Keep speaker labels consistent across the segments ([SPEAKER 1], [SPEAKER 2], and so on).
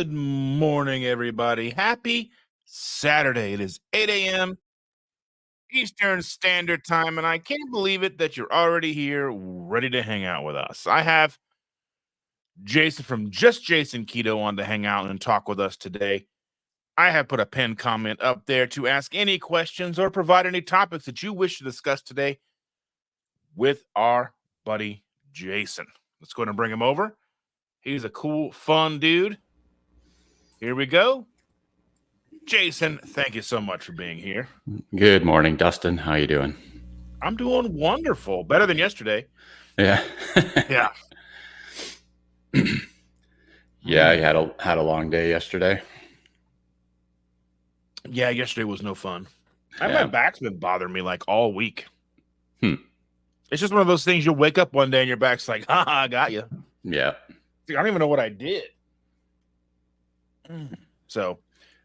[SPEAKER 1] Good morning, everybody. Happy Saturday. It is 8 a.m. Eastern Standard Time, and I can't believe it that you're already here ready to hang out with us. I have Jason from Just Jason Keto on to hang out and talk with us today. I have put a pinned comment up there to ask any questions or provide any topics that you wish to discuss today with our buddy Jason. Let's go ahead and bring him over. He's a cool, fun dude. Here we go. Jason, thank you so much for being here.
[SPEAKER 2] Good morning, Dustin. How you doing?
[SPEAKER 1] I'm doing wonderful. Better than yesterday.
[SPEAKER 2] Yeah.
[SPEAKER 1] Yeah.
[SPEAKER 2] Yeah, I had a long day yesterday.
[SPEAKER 1] Yeah, yesterday was no fun.
[SPEAKER 2] Yeah.
[SPEAKER 1] My back's been bothering me like all week.
[SPEAKER 2] It's
[SPEAKER 1] just one of those things you'll wake up one day and your back's like, I got you.
[SPEAKER 2] Yeah.
[SPEAKER 1] I don't even know what I did. So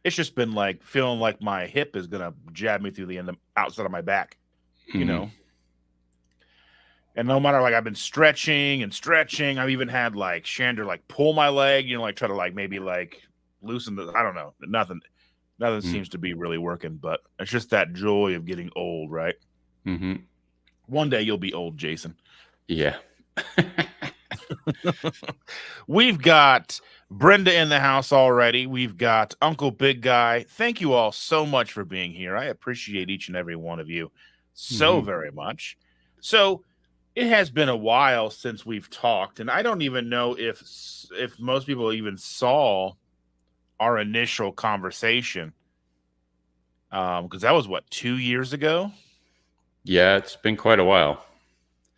[SPEAKER 1] it's just been like feeling like my hip is going to jab me through the outside of my back, you know? And no matter, like, I've been stretching. I've even had like Shander like pull my leg, like try to like maybe like loosen the, I don't know. Nothing seems to be really working, but it's just that joy of getting old, right? One day you'll be old, Jason.
[SPEAKER 2] Yeah.
[SPEAKER 1] We've got Brenda in the house already. We've got Uncle Big Guy. Thank you all so much for being here. I appreciate each and every one of you so very much. So it has been a while since we've talked, and I don't even know if most people even saw our initial conversation, because that was 2 years ago.
[SPEAKER 2] Yeah, it's been quite a while.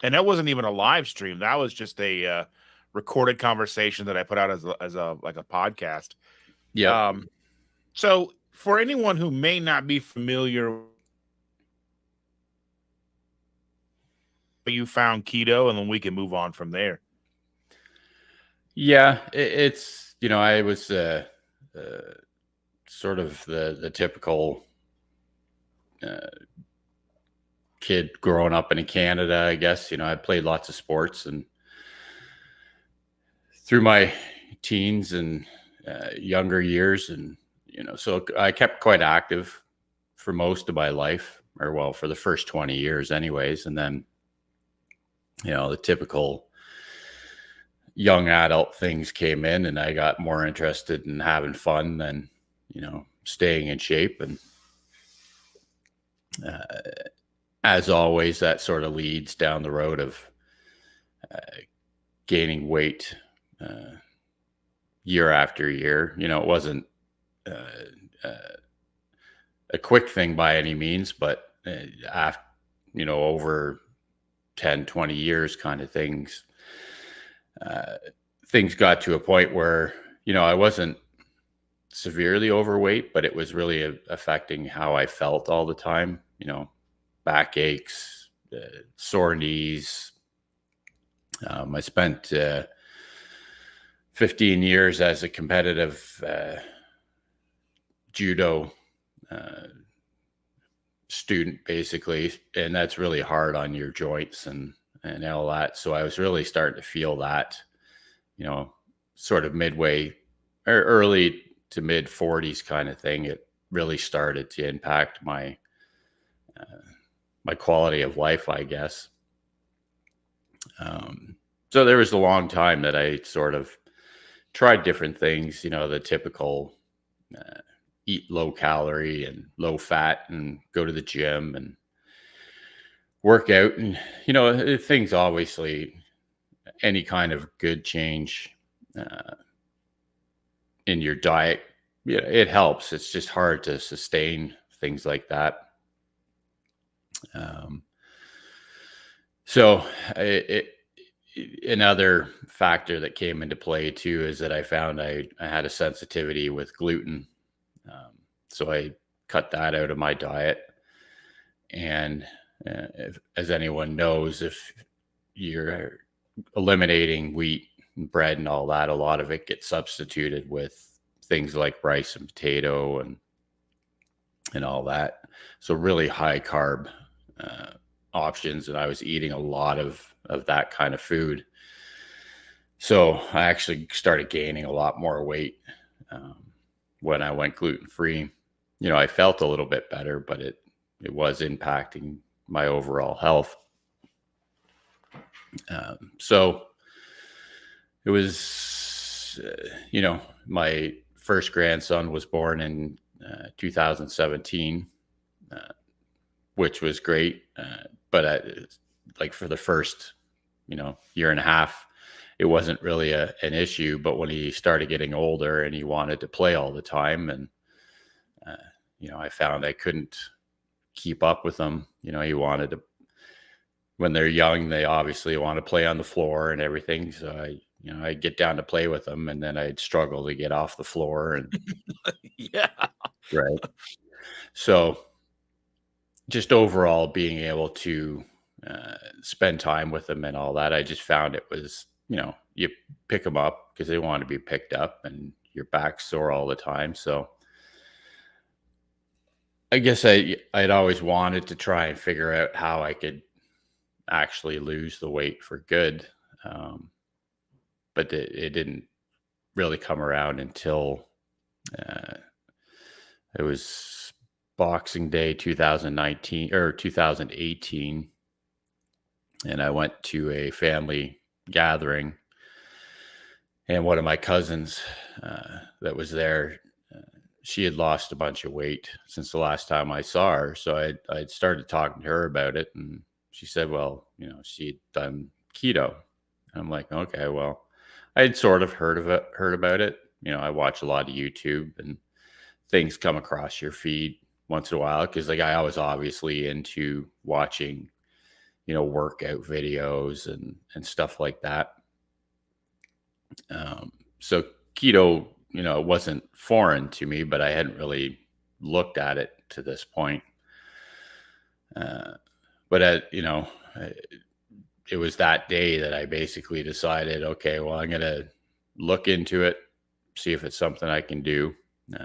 [SPEAKER 1] And that wasn't even a live stream. That was just a recorded conversation that I put out as a podcast.
[SPEAKER 2] Yeah.
[SPEAKER 1] So for anyone who may not be familiar, you found keto, and then we can move on from there.
[SPEAKER 2] Yeah, it's I was sort of the typical kid growing up in Canada, I guess. I played lots of sports, and through my teens and younger years, and so I kept quite active for most of my life, or well, for the first 20 years anyways. And then the typical young adult things came in, and I got more interested in having fun than staying in shape. And as always, that sort of leads down the road of gaining weight year after year. It wasn't a quick thing by any means, but after, over 10, 20 years kind of things got to a point where, I wasn't severely overweight, but it was really affecting how I felt all the time. Back aches, sore knees. I spent 15 years as a competitive judo student, basically, and that's really hard on your joints and all that. So I was really starting to feel that, sort of midway or early to mid 40s kind of thing. It really started to impact my quality of life, I guess. So there was a long time that I sort of tried different things, the typical eat low calorie and low fat and go to the gym and work out. And, things, obviously, any kind of good change in your diet, it helps. It's just hard to sustain things like that. So another factor that came into play too is that I found I had a sensitivity with gluten. So I cut that out of my diet. And as anyone knows, if you're eliminating wheat and bread and all that, a lot of it gets substituted with things like rice and potato and all that. So really high carb options. And I was eating a lot of that kind of food. So I actually started gaining a lot more weight when I went gluten free. I felt a little bit better, but it was impacting my overall health. So it was, my first grandson was born in 2017, uh, which was great. But like for the first, year and a half, it wasn't really an issue. But when he started getting older and he wanted to play all the time, and I found I couldn't keep up with him. He wanted to. When they're young, they obviously want to play on the floor and everything. So I'd get down to play with them, and then I'd struggle to get off the floor. And
[SPEAKER 1] Yeah.
[SPEAKER 2] right. So just overall being able to spend time with them and all that, I just found it was, you pick them up because they want to be picked up, and your back's sore all the time. So I guess I'd always wanted to try and figure out how I could actually lose the weight for good. But it didn't really come around until it was Boxing Day 2019 or 2018. And I went to a family gathering, and one of my cousins that was there, she had lost a bunch of weight since the last time I saw her. So I'd started talking to her about it, and she said, well, she'd done keto. And I'm like, okay, well, I'd sort of heard about it. I watch a lot of YouTube, and things come across your feed once in a while. Cause like I was obviously into watching, workout videos and stuff like that. So keto, it wasn't foreign to me, but I hadn't really looked at it to this point. But it was that day that I basically decided, okay, well, I'm going to look into it, see if it's something I can do.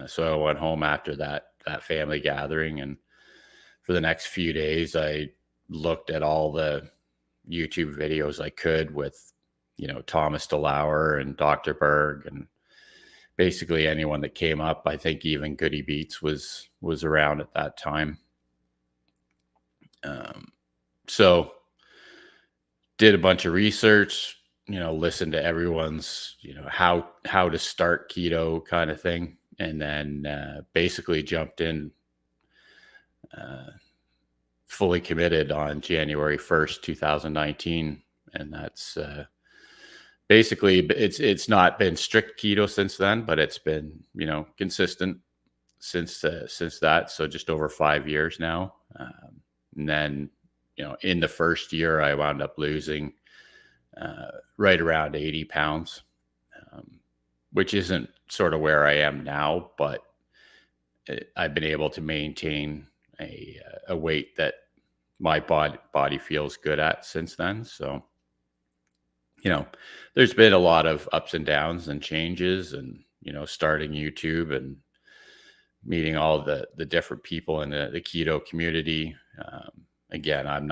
[SPEAKER 2] So I went home after that family gathering, and for the next few days, I looked at all the YouTube videos I could with, Thomas DeLauer and Dr. Berg, and basically anyone that came up. I think even Goody Beats was around at that time. So did a bunch of research, listened to everyone's, how to start keto kind of thing. And then basically jumped in fully committed on January 1st, 2019. And that's basically, it's not been strict keto since then, but it's been, consistent since that. So just over 5 years now. And then, in the first year, I wound up losing right around 80 pounds, which isn't sort of where I am now, but I've been able to maintain a weight that my body feels good at since then. So, there's been a lot of ups and downs and changes, and, starting YouTube and meeting all the different people in the keto community. Again, I'm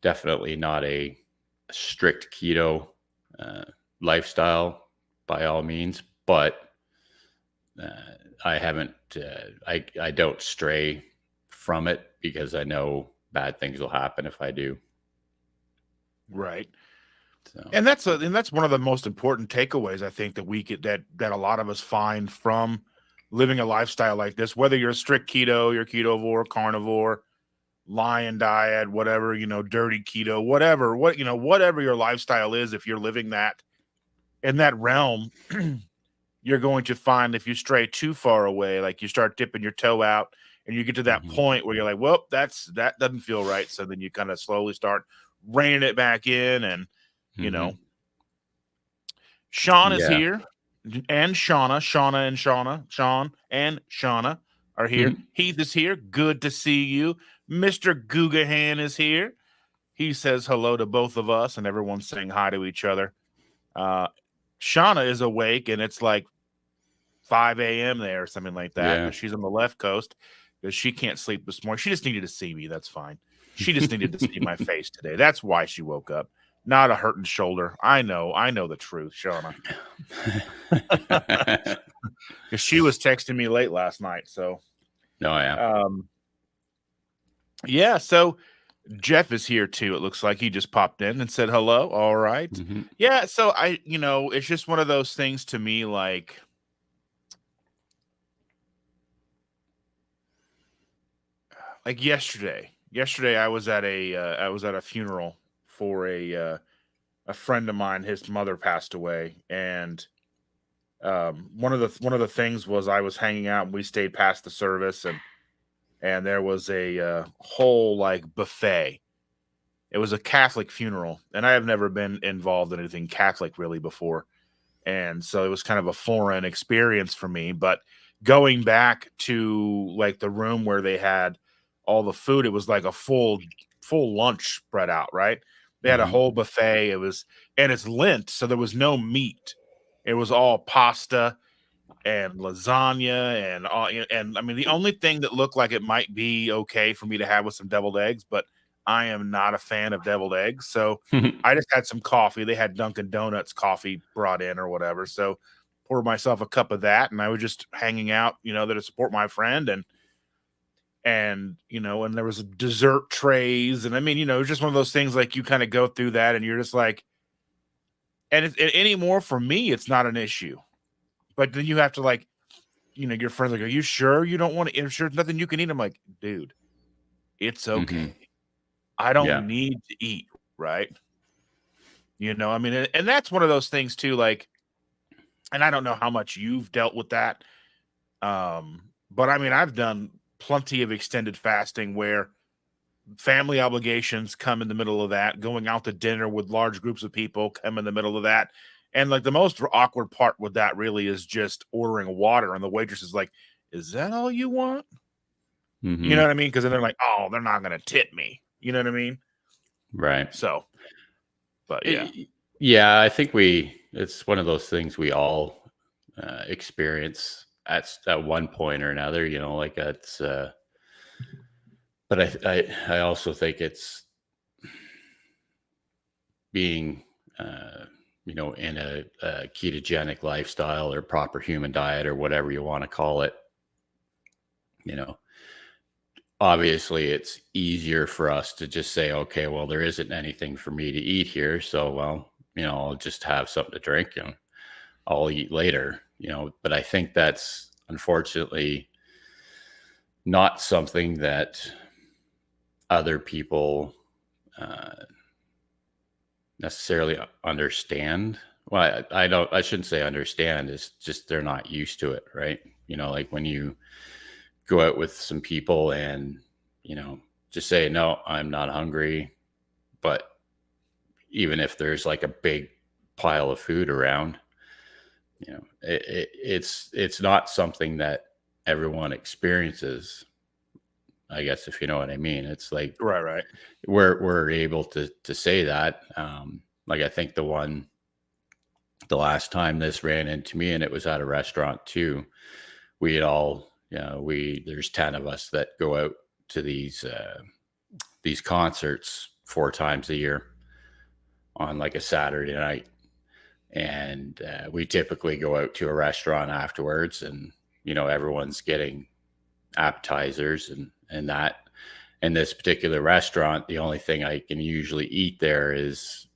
[SPEAKER 2] definitely not a strict keto lifestyle by all means, but I haven't, I don't stray from it because I know bad things will happen if I do.
[SPEAKER 1] Right.
[SPEAKER 2] So,
[SPEAKER 1] And that's one of the most important takeaways I think that we get that a lot of us find from living a lifestyle like this, whether you're a strict keto, you're ketovore, carnivore, lion diet, whatever, dirty keto, whatever your lifestyle is. If you're living that in that realm, you're going to find if you stray too far away, like you start dipping your toe out and you get to that point where you're like, well, that doesn't feel right. So then you kind of slowly start reining it back in. And, Sean is
[SPEAKER 2] yeah.
[SPEAKER 1] here, and Shauna are here. Heath is here. Good to see you. Mr. Gugahan is here. He says hello to both of us, and everyone's saying hi to each other. Shauna is awake, and it's like 5 a.m. there or something like that.
[SPEAKER 2] Yeah.
[SPEAKER 1] She's on the left coast because she can't sleep this morning. She just needed to see me. That's fine. She just needed to see my face today. That's why she woke up. not a hurting shoulder. I know the truth, Shauna. Because she was texting me late last night. So,
[SPEAKER 2] Oh yeah.
[SPEAKER 1] Yeah. So Jeff is here too. It looks like he just popped in and said hello. All right.
[SPEAKER 2] Mhm.
[SPEAKER 1] Yeah. So it's just one of those things to me, like yesterday. Yesterday, I was at a funeral for a friend of mine. His mother passed away, and one of the things was I was hanging out and we stayed past the service, and there was a whole like buffet. It was a Catholic funeral, and I have never been involved in anything Catholic really before, and so it was kind of a foreign experience for me. But going back to like the room where they had all the food, it was like a full lunch spread out, right? They had a
[SPEAKER 2] Mhm.
[SPEAKER 1] whole buffet. And it's Lent, so there was no meat. It was all pasta and lasagna and all. And I mean, the only thing that looked like it might be okay for me to have was some deviled eggs, but I am not a fan of deviled eggs. So I just had some coffee. They had Dunkin' Donuts coffee brought in or whatever. So poured myself a cup of that, and I was just hanging out, there to support my friend. And there was dessert trays, and I mean, it was just one of those things like you kind of go through that, and you're just like, anymore for me, it's not an issue. But then you have to like, your friends like, "Are you sure you don't want to? If sure, nothing you can eat." I'm like, "Dude, it's
[SPEAKER 2] Mhm.
[SPEAKER 1] okay. I
[SPEAKER 2] Yeah.
[SPEAKER 1] don't need to eat, right?" I mean, and that's one of those things too. Like, and I don't know how much you've dealt with that, but I mean, I've done plenty of extended fasting where family obligations come in the middle of that. Going out to dinner with large groups of people come in the middle of that. And like the most awkward part with that really is just ordering water, and the waitress is like, "Is that all you want?" You know
[SPEAKER 2] Mhm.
[SPEAKER 1] what I mean? Because then they're like, "Oh, they're not gonna tip me." You know what I mean?
[SPEAKER 2] Right.
[SPEAKER 1] So, but yeah.
[SPEAKER 2] Y- Yeah, I think it's one of those things we all experience at one point or another, like that's but I also think it's being in a ketogenic lifestyle or proper human diet or whatever you want to call it. you know Obviously it's easier for us to just say, okay, well, there isn't anything for me to eat here, so, well, I'll just have something to drink and I'll eat later. But I think that's unfortunately not something that other people uh, necessarily understand. Well, I shouldn't say understand. It's just they're not used to it, right? Like when you go out with some people and you know just say, no, I'm not hungry, but even if there's like a big pile of food around, it's not something that everyone experiences, I guess, if you know what I mean. It's like
[SPEAKER 1] Right, right.
[SPEAKER 2] we're able to say that. Like I think the last time this ran into me, and it was at a restaurant too. We had all, there's 10 of us that go out to these concerts 4 times a year on like a Saturday night, and we typically go out to a restaurant afterwards, and everyone's getting appetizers and that. In this particular restaurant, the only thing I can usually eat there is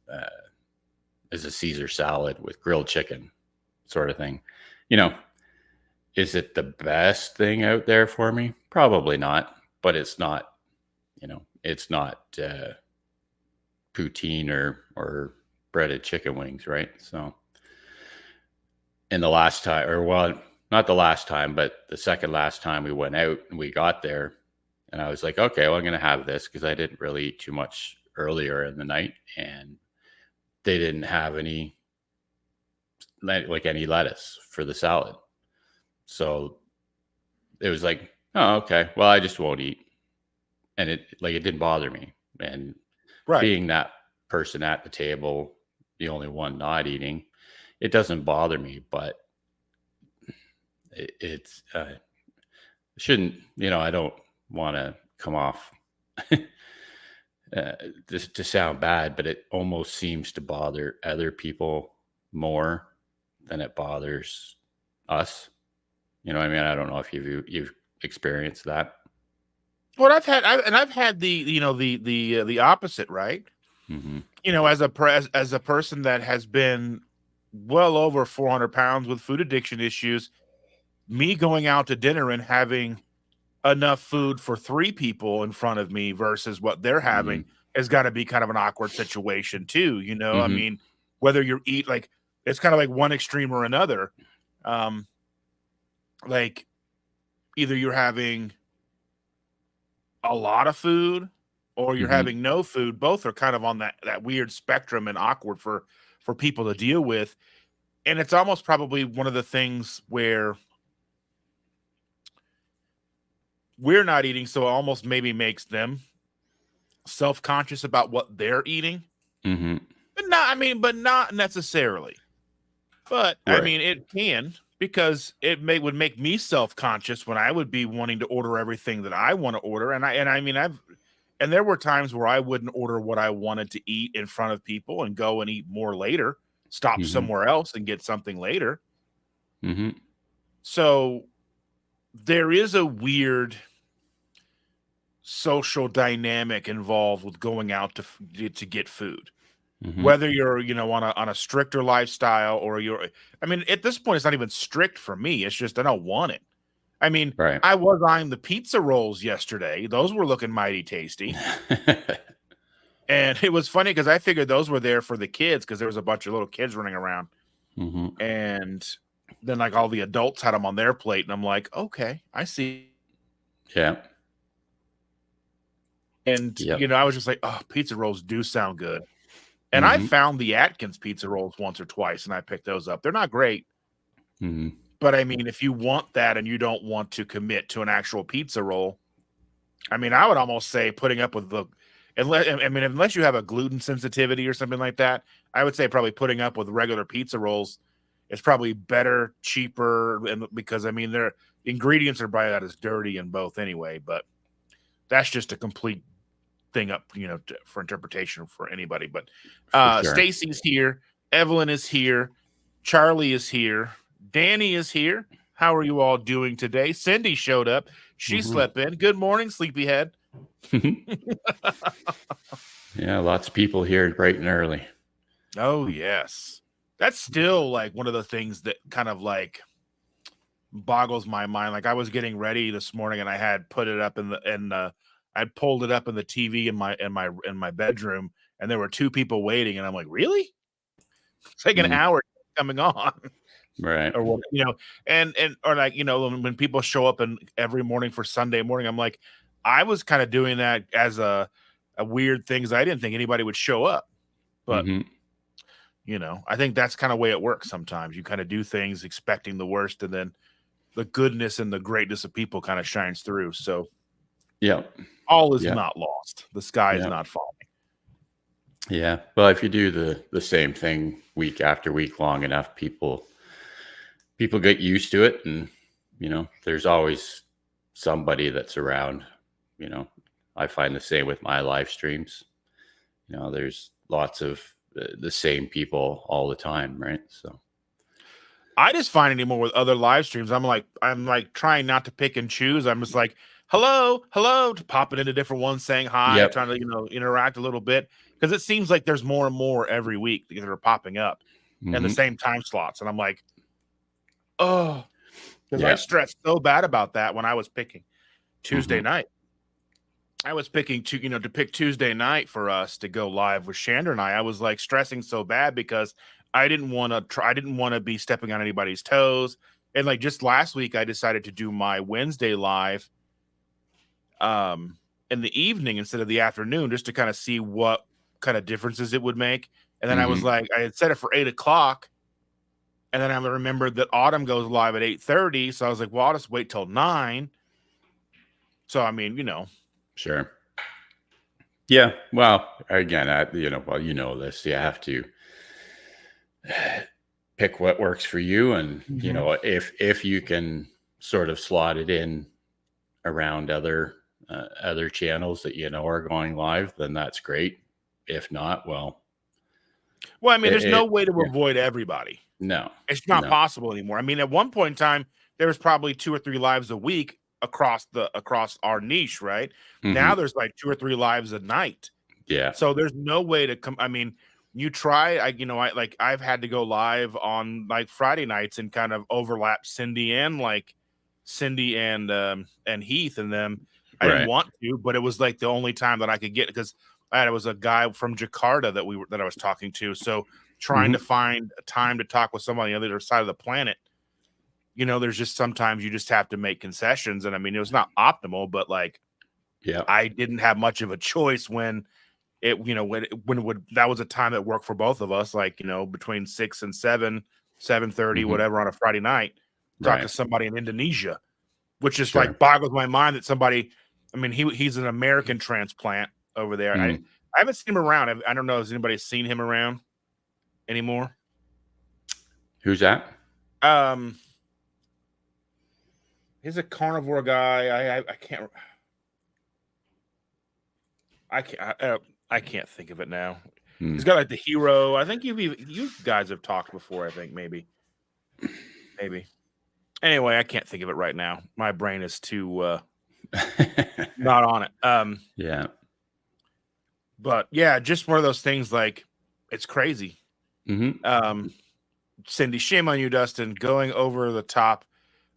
[SPEAKER 2] a Caesar salad with grilled chicken, sort of thing. You know, is it the best thing out there for me? Probably not, but it's not poutine or breaded chicken wings, right? So, and the last time, or well, not the last time, but the second last time we went out and we got there, and I was like, okay, well, I'm gonna have this because I didn't really eat too much earlier in the night, and they didn't have any lettuce for the salad. So it was like, oh, okay, well, I just won't eat. And it didn't bother me. And
[SPEAKER 1] Right.
[SPEAKER 2] being that person at the table, the only one not eating, it doesn't bother me, but it's shouldn't, I don't want to come off just to sound bad, but it almost seems to bother other people more than it bothers us. You know what I mean? I don't know if you've experienced that.
[SPEAKER 1] Well, I've had the opposite, right?
[SPEAKER 2] Hmm.
[SPEAKER 1] As a person that has been well over 400 pounds with food addiction issues, me going out to dinner and having enough food for 3 people in front of me versus what they're
[SPEAKER 2] Hmm.
[SPEAKER 1] having has gotta be kind of an awkward situation too, I
[SPEAKER 2] Hmm.
[SPEAKER 1] mean, whether you eat like it's kinda like one extreme or another. Um, like, either you're having a lot of food or you're
[SPEAKER 2] Hmm.
[SPEAKER 1] having no food. Both are kind of on that weird spectrum and awkward for people to deal with, and it's almost probably one of the things where we're not eating, so it almost maybe makes them self-conscious about what they're eating.
[SPEAKER 2] Hmm.
[SPEAKER 1] But not necessarily. But I
[SPEAKER 2] Right.
[SPEAKER 1] mean, it can because would make me self-conscious when I would be wanting to order everything that I want to order. I mean, there were times where I wouldn't order what I wanted to eat in front of people and go and eat more later, stop
[SPEAKER 2] Hmm.
[SPEAKER 1] somewhere else and get something later.
[SPEAKER 2] Hmm.
[SPEAKER 1] So there is a weird social dynamic involved with going out to get food.
[SPEAKER 2] Hmm.
[SPEAKER 1] Whether you're, on a stricter lifestyle or I mean, at this point, it's not even strict for me. It's just I don't want it. I mean,
[SPEAKER 2] Right.
[SPEAKER 1] I was eyeing the pizza rolls yesterday. Those were looking mighty tasty. And it was funny because I figured those were there for the kids because there was a bunch of little kids running around.
[SPEAKER 2] Hmm.
[SPEAKER 1] And then like all the adults had them on their plate. And I'm like, okay, I see.
[SPEAKER 2] Yeah.
[SPEAKER 1] And,
[SPEAKER 2] Yep.
[SPEAKER 1] I was just like, oh, pizza rolls do sound good. And I
[SPEAKER 2] Hmm.
[SPEAKER 1] found the Atkins pizza rolls once or twice and I picked those up. They're not great.
[SPEAKER 2] Hmm.
[SPEAKER 1] But I mean, if you want that and you don't want to commit to an actual pizza roll, I mean, I would almost say putting up with unless you have a gluten sensitivity or something like that, I would say probably putting up with regular pizza rolls is probably better, cheaper, and because I mean their ingredients are probably not as dirty in both anyway. But that's just a complete thing up, for interpretation for anybody. But
[SPEAKER 2] For sure.
[SPEAKER 1] Stacy's here, Evelyn is here, Charlie is here, Danny is here. How are you all doing today? Cindy showed up. She
[SPEAKER 2] Hmm.
[SPEAKER 1] slept in. Good morning, sleepyhead.
[SPEAKER 2] Yeah. Lots of people here bright and early.
[SPEAKER 1] Oh yes. That's still like one of the things that kind of like boggles my mind. Like I was getting ready this morning and I had put it up I pulled it up in the TV in my bedroom and there were 2 people waiting and I'm like, "Really?" It's like an
[SPEAKER 2] Mm.
[SPEAKER 1] hour coming on
[SPEAKER 2] Right.
[SPEAKER 1] or what, and or like, when people show up and every morning for Sunday morning, I'm like, I was kind of doing that as a weird thing 'cause I didn't think anybody would show up. But
[SPEAKER 2] Hmm.
[SPEAKER 1] I think that's kind of way it works sometimes. You kind of do things expecting the worst, and then the goodness and the greatness of people kind of shines through. So
[SPEAKER 2] Yep.
[SPEAKER 1] all is
[SPEAKER 2] Yep.
[SPEAKER 1] not lost. The sky is
[SPEAKER 2] Yep.
[SPEAKER 1] not falling.
[SPEAKER 2] Yeah. Well, if you do the same thing week after week long enough, people get used to it, and there's always somebody that's around. You know, I find the same with my live streams. There's lots of the same people all the time, right? So,
[SPEAKER 1] I just find anymore with other live streams, I'm like trying not to pick and choose. I'm just like, hello, hello, to popping into different ones, saying hi,
[SPEAKER 2] yep.
[SPEAKER 1] trying to interact a little bit because it seems like there's more and more every week that are popping up in the
[SPEAKER 2] Hmm.
[SPEAKER 1] same time slots, and I'm like, oh, because I
[SPEAKER 2] Yeah.
[SPEAKER 1] stressed so bad about that when I was picking Tuesday
[SPEAKER 2] Hmm.
[SPEAKER 1] night. I was picking to pick Tuesday night for us to go live with Shander and I. I was like stressing so bad because I didn't want to try. I didn't want to be stepping on anybody's toes. And like just last week, I decided to do my Wednesday live um, in the evening instead of the afternoon, just to kind of see what kind of differences it would make. And then I was
[SPEAKER 2] Hmm.
[SPEAKER 1] like, I had set it for 8 o'clock, and then I remembered that Autumn goes live at 8:30, so I was like, well, I'll just wait till 9. So I mean,
[SPEAKER 2] Sure. Yeah. Well, again, well, this. You have to pick what works for you, and
[SPEAKER 1] Mhm.
[SPEAKER 2] if you can sort of slot it in around other other channels that are going live, then that's great. If not, well,
[SPEAKER 1] I mean, there's no way to
[SPEAKER 2] yeah,
[SPEAKER 1] avoid everybody.
[SPEAKER 2] no,
[SPEAKER 1] It's not possible anymore. I mean, at one point in time, there was probably 2 or 3 lives a week across our niche, right? Now there's like 2 or 3 lives a night.
[SPEAKER 2] yeah,
[SPEAKER 1] So there's no way to come. I mean, you try. I've had to go live on like Friday nights and kind of overlap Cindy and Heath and them. I didn't
[SPEAKER 2] right,
[SPEAKER 1] want to, but it was like the only time that I could get, because it was a guy from Jakarta that I was talking to. So trying to find a time to talk with someone on the other side of the planet, there's just sometimes you just have to make concessions. And I mean, it was not optimal, but like
[SPEAKER 2] yeah,
[SPEAKER 1] I didn't have much of a choice when that was a time that worked for both of us, like, between 6 and 7:30, whatever, on a Friday night, talk to
[SPEAKER 2] right,
[SPEAKER 1] somebody in Indonesia, which just
[SPEAKER 2] sure.
[SPEAKER 1] like boggles my mind that somebody, I mean, he's an American transplant over there. I haven't seen him around. I don't know. Has anybody seen him around anymore?
[SPEAKER 2] Who's that?
[SPEAKER 1] He's a carnivore guy. I can't think of it now. He's got like the hero. I think you guys have talked before. I think maybe. Anyway, I can't think of it right now. My brain is too not on it.
[SPEAKER 2] Yeah.
[SPEAKER 1] But yeah, just one of those things. Like, it's crazy. Cindy, shame on you, Dustin, going over the top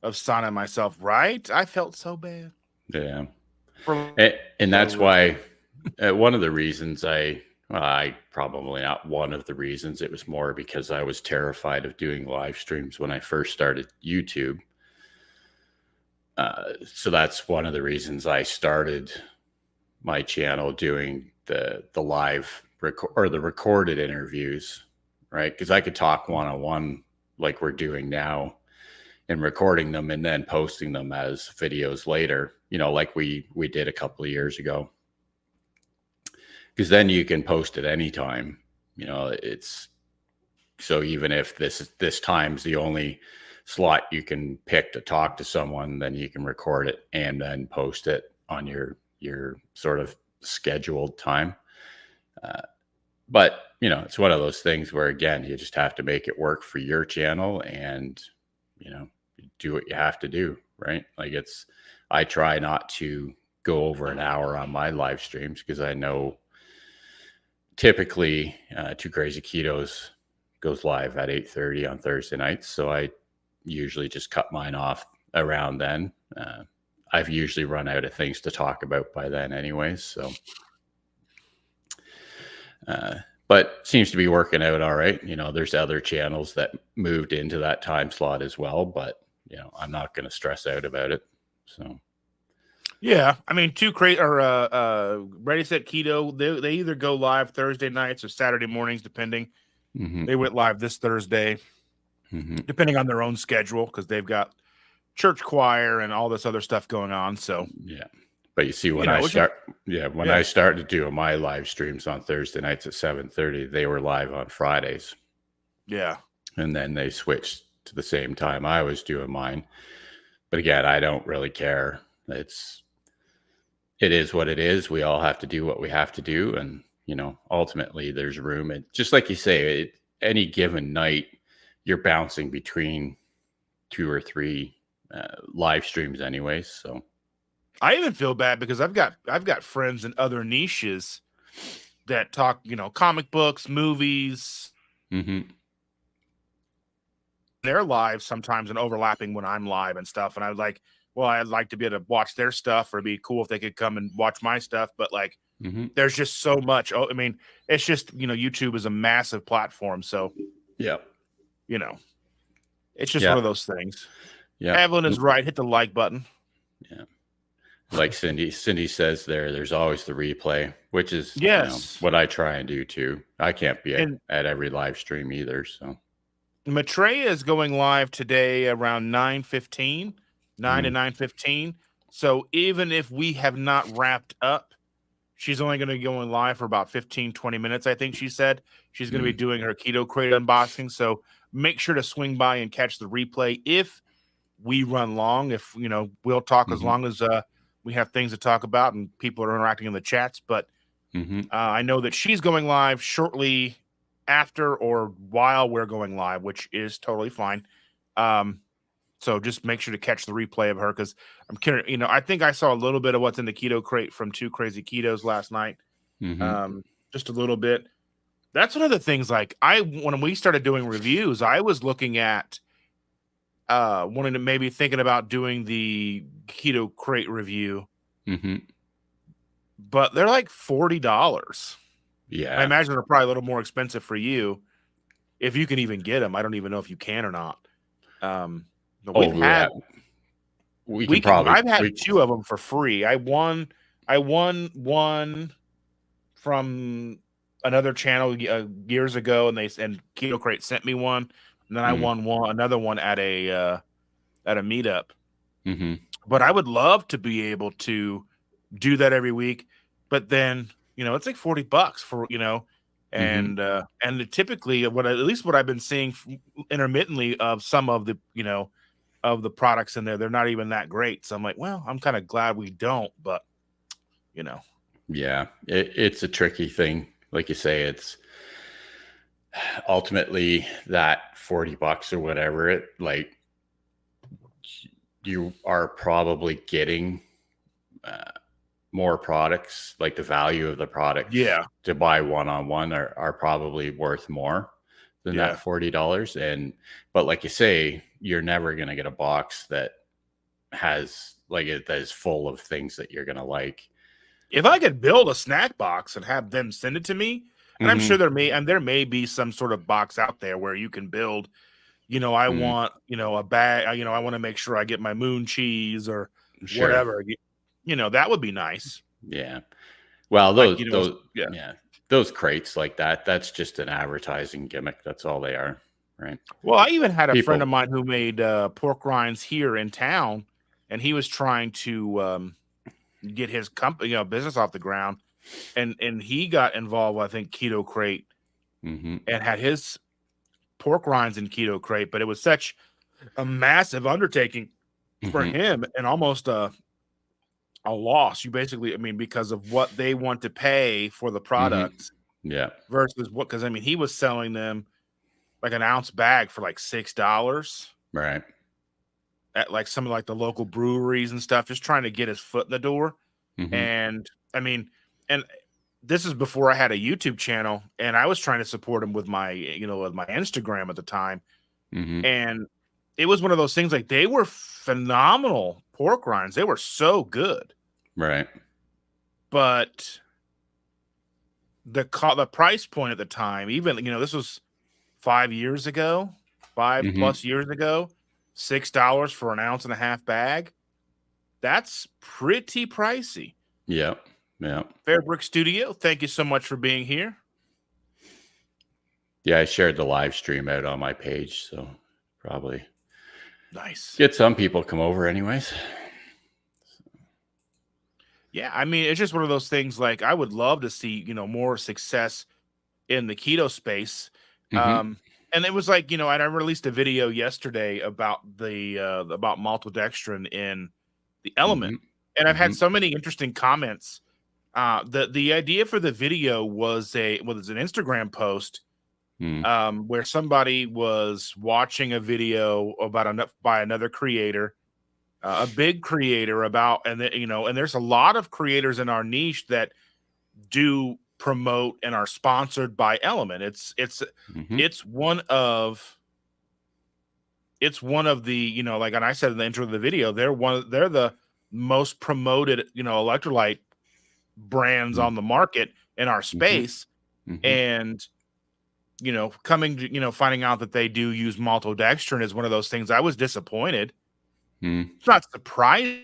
[SPEAKER 1] of Sana and myself. Right? I felt so bad.
[SPEAKER 2] Yeah. And that's why one of the reasons I probably not one of the reasons, it was more because I was terrified of doing live streams when I first started YouTube. So that's one of the reasons I started my channel doing the live or the recorded interviews, right? Because I could talk one-on-one like we're doing now and recording them and then posting them as videos later, like we did a couple of years ago. Because then you can post at any time. It's so even if this time's the only slot you can pick to talk to someone, then you can record it and then post it on your sort of scheduled time. But it's one of those things where, again, you just have to make it work for your channel and do what you have to do, right? Like, I try not to go over an hour on my live streams because I know typically Too Crazy Ketos goes live at 8:30 on Thursday nights. So I usually just cut mine off around then. I've usually run out of things to talk about by then anyways. So, but seems to be working out all right. There's other channels that moved into that time slot as well, but I'm not going to stress out about it. So.
[SPEAKER 1] Yeah, I mean, Ready Set Keto, they either go live Thursday nights or Saturday mornings, depending. They went live this Thursday, depending on their own schedule, because they've got church choir and all this other stuff going on. So
[SPEAKER 2] yeah, but you see, when I started doing my live streams on Thursday nights at 7:30, they were live on Fridays.
[SPEAKER 1] Yeah,
[SPEAKER 2] and then they switched to the same time I was doing mine. But again, I don't really care. It is what it is. We all have to do what we have to do. And, ultimately there's room. And just like you say, any given night, you're bouncing between 2 or 3 live streams anyways. So
[SPEAKER 1] I even feel bad because I've got friends in other niches that talk, comic books, movies. They're live sometimes and overlapping when I'm live and stuff. And I'd like to be able to watch their stuff, or it'd be cool if they could come and watch my stuff. But like, there's just so much. I mean, it's just, YouTube is a massive platform. So,
[SPEAKER 2] yeah,
[SPEAKER 1] it's just one of those things.
[SPEAKER 2] Yeah.
[SPEAKER 1] Evelyn is right. Hit the like button.
[SPEAKER 2] Yeah. Like Cindy says there's always the replay, which is what I try and do too. I can't be at every live stream either. So
[SPEAKER 1] Maitreya is going live today around 9:15. 9 to 9:15. So even if we have not wrapped up, she's only going to be going live for about 15-20 minutes. I think she said she's going to be doing her Keto Crate unboxing. So make sure to swing by and catch the replay. If we run long, if we'll talk as long as we have things to talk about and people are interacting in the chats. But
[SPEAKER 2] Mm-hmm.
[SPEAKER 1] I know that she's going live shortly after or while we're going live, which is totally fine. So just make sure to catch the replay of her, because I'm curious. I think I saw a little bit of what's in the keto crate from Two Crazy Ketos last night.
[SPEAKER 2] Mm-hmm.
[SPEAKER 1] Just a little bit. That's one of the things. Like when we started doing reviews, I was looking at wanting to maybe thinking about doing the keto crate review,
[SPEAKER 2] Mm-hmm.
[SPEAKER 1] but they're like $40. I
[SPEAKER 2] Yeah.
[SPEAKER 1] imagine they're probably a little more expensive for you if you can even get them. I don't even know if you can or not. But we've
[SPEAKER 2] Oh, yeah.
[SPEAKER 1] had
[SPEAKER 2] We can
[SPEAKER 1] I've had
[SPEAKER 2] we.
[SPEAKER 1] two of them for free. I won one from another channel years ago, and Keto Crate sent me one, and then I
[SPEAKER 2] Mm,
[SPEAKER 1] won another one at a meetup.
[SPEAKER 2] mm-hmm.
[SPEAKER 1] But I would love to be able to do that every week. But then it's like $40 for
[SPEAKER 2] Mm-hmm.
[SPEAKER 1] and typically at least what I've been seeing intermittently of some of the of the products in there, they're not even that great. So I'm like, well, I'm kind of glad we don't, but you know.
[SPEAKER 2] Yeah, it's a tricky thing. Like you say, it's ultimately that $40 or whatever it like you are probably getting uh, more products, like the value of the products
[SPEAKER 1] Yeah.
[SPEAKER 2] to buy one-on-one are probably worth more than that
[SPEAKER 1] Yeah.
[SPEAKER 2] $40. But like you say, you're never going to get a box that has like it that is full of things that you're going to like.
[SPEAKER 1] If I could build a snack box and have them send it to me, and I'm sure
[SPEAKER 2] Mm-hmm.
[SPEAKER 1] there may be some sort of box out there where you can build, I
[SPEAKER 2] Mm,
[SPEAKER 1] want, a bag, I want to make sure I get my moon cheese or
[SPEAKER 2] sure.
[SPEAKER 1] whatever. That would be nice.
[SPEAKER 2] Yeah. Well,
[SPEAKER 1] Like, yeah.
[SPEAKER 2] yeah, those crates like that, that's just an advertising gimmick. That's all they are, right?
[SPEAKER 1] Well, I even had a friend of
[SPEAKER 2] People,
[SPEAKER 1] mine who made pork rinds here in town, and he was trying to get his company, business off the ground, and he got involved with, I think, Keto Crate,
[SPEAKER 2] mm-hmm,
[SPEAKER 1] and had his pork rinds in Keto Crate, but it was such a massive undertaking for
[SPEAKER 2] mm-hmm,
[SPEAKER 1] him and almost a loss. You basically, I mean, because of what they want to pay for the
[SPEAKER 2] mm-hmm,
[SPEAKER 1] products
[SPEAKER 2] yeah,
[SPEAKER 1] versus because I mean, he was selling them like an ounce bag for like $6
[SPEAKER 2] right,
[SPEAKER 1] at like some of like the local breweries and stuff, just trying to get his foot in the door.
[SPEAKER 2] mm-hmm,
[SPEAKER 1] And I mean, and this is before I had a YouTube channel, and I was trying to support him with my, with my Instagram at the time.
[SPEAKER 2] mm-hmm,
[SPEAKER 1] And it was one of those things, like, they were phenomenal pork rinds. They were so good,
[SPEAKER 2] right,
[SPEAKER 1] but the price point at the time, even, this was 5 years ago, 5
[SPEAKER 2] mm-hmm,
[SPEAKER 1] plus years ago, $6 for an ounce and a half bag. That's pretty pricey.
[SPEAKER 2] yeah, yeah,
[SPEAKER 1] Fairbrick Studio, thank you so much for being here.
[SPEAKER 2] yeah. I shared the live stream out on my page, so probably
[SPEAKER 1] Nice.
[SPEAKER 2] get some people come over, anyways.
[SPEAKER 1] Yeah, I mean, it's just one of those things. Like, I would love to see, more success in the keto space.
[SPEAKER 2] Mm-hmm,
[SPEAKER 1] And it was like, and I released a video yesterday about the about maltodextrin in the
[SPEAKER 2] mm-hmm,
[SPEAKER 1] element. And I've
[SPEAKER 2] mm-hmm,
[SPEAKER 1] had so many interesting comments. The idea for the video was an Instagram post
[SPEAKER 2] mm,
[SPEAKER 1] where somebody was watching a video by another creator, a big creator about, and and there's a lot of creators in our niche that do promote and are sponsored by Element.
[SPEAKER 2] mm-hmm,
[SPEAKER 1] It's one of the, like, and I said in the intro of the video, they're the most promoted, electrolyte brands on the market in our
[SPEAKER 2] mm-hmm,
[SPEAKER 1] space.
[SPEAKER 2] mm-hmm,
[SPEAKER 1] And coming to, finding out that they do use maltodextrin is one of those things. I was disappointed.
[SPEAKER 2] mm,
[SPEAKER 1] It's not surprising.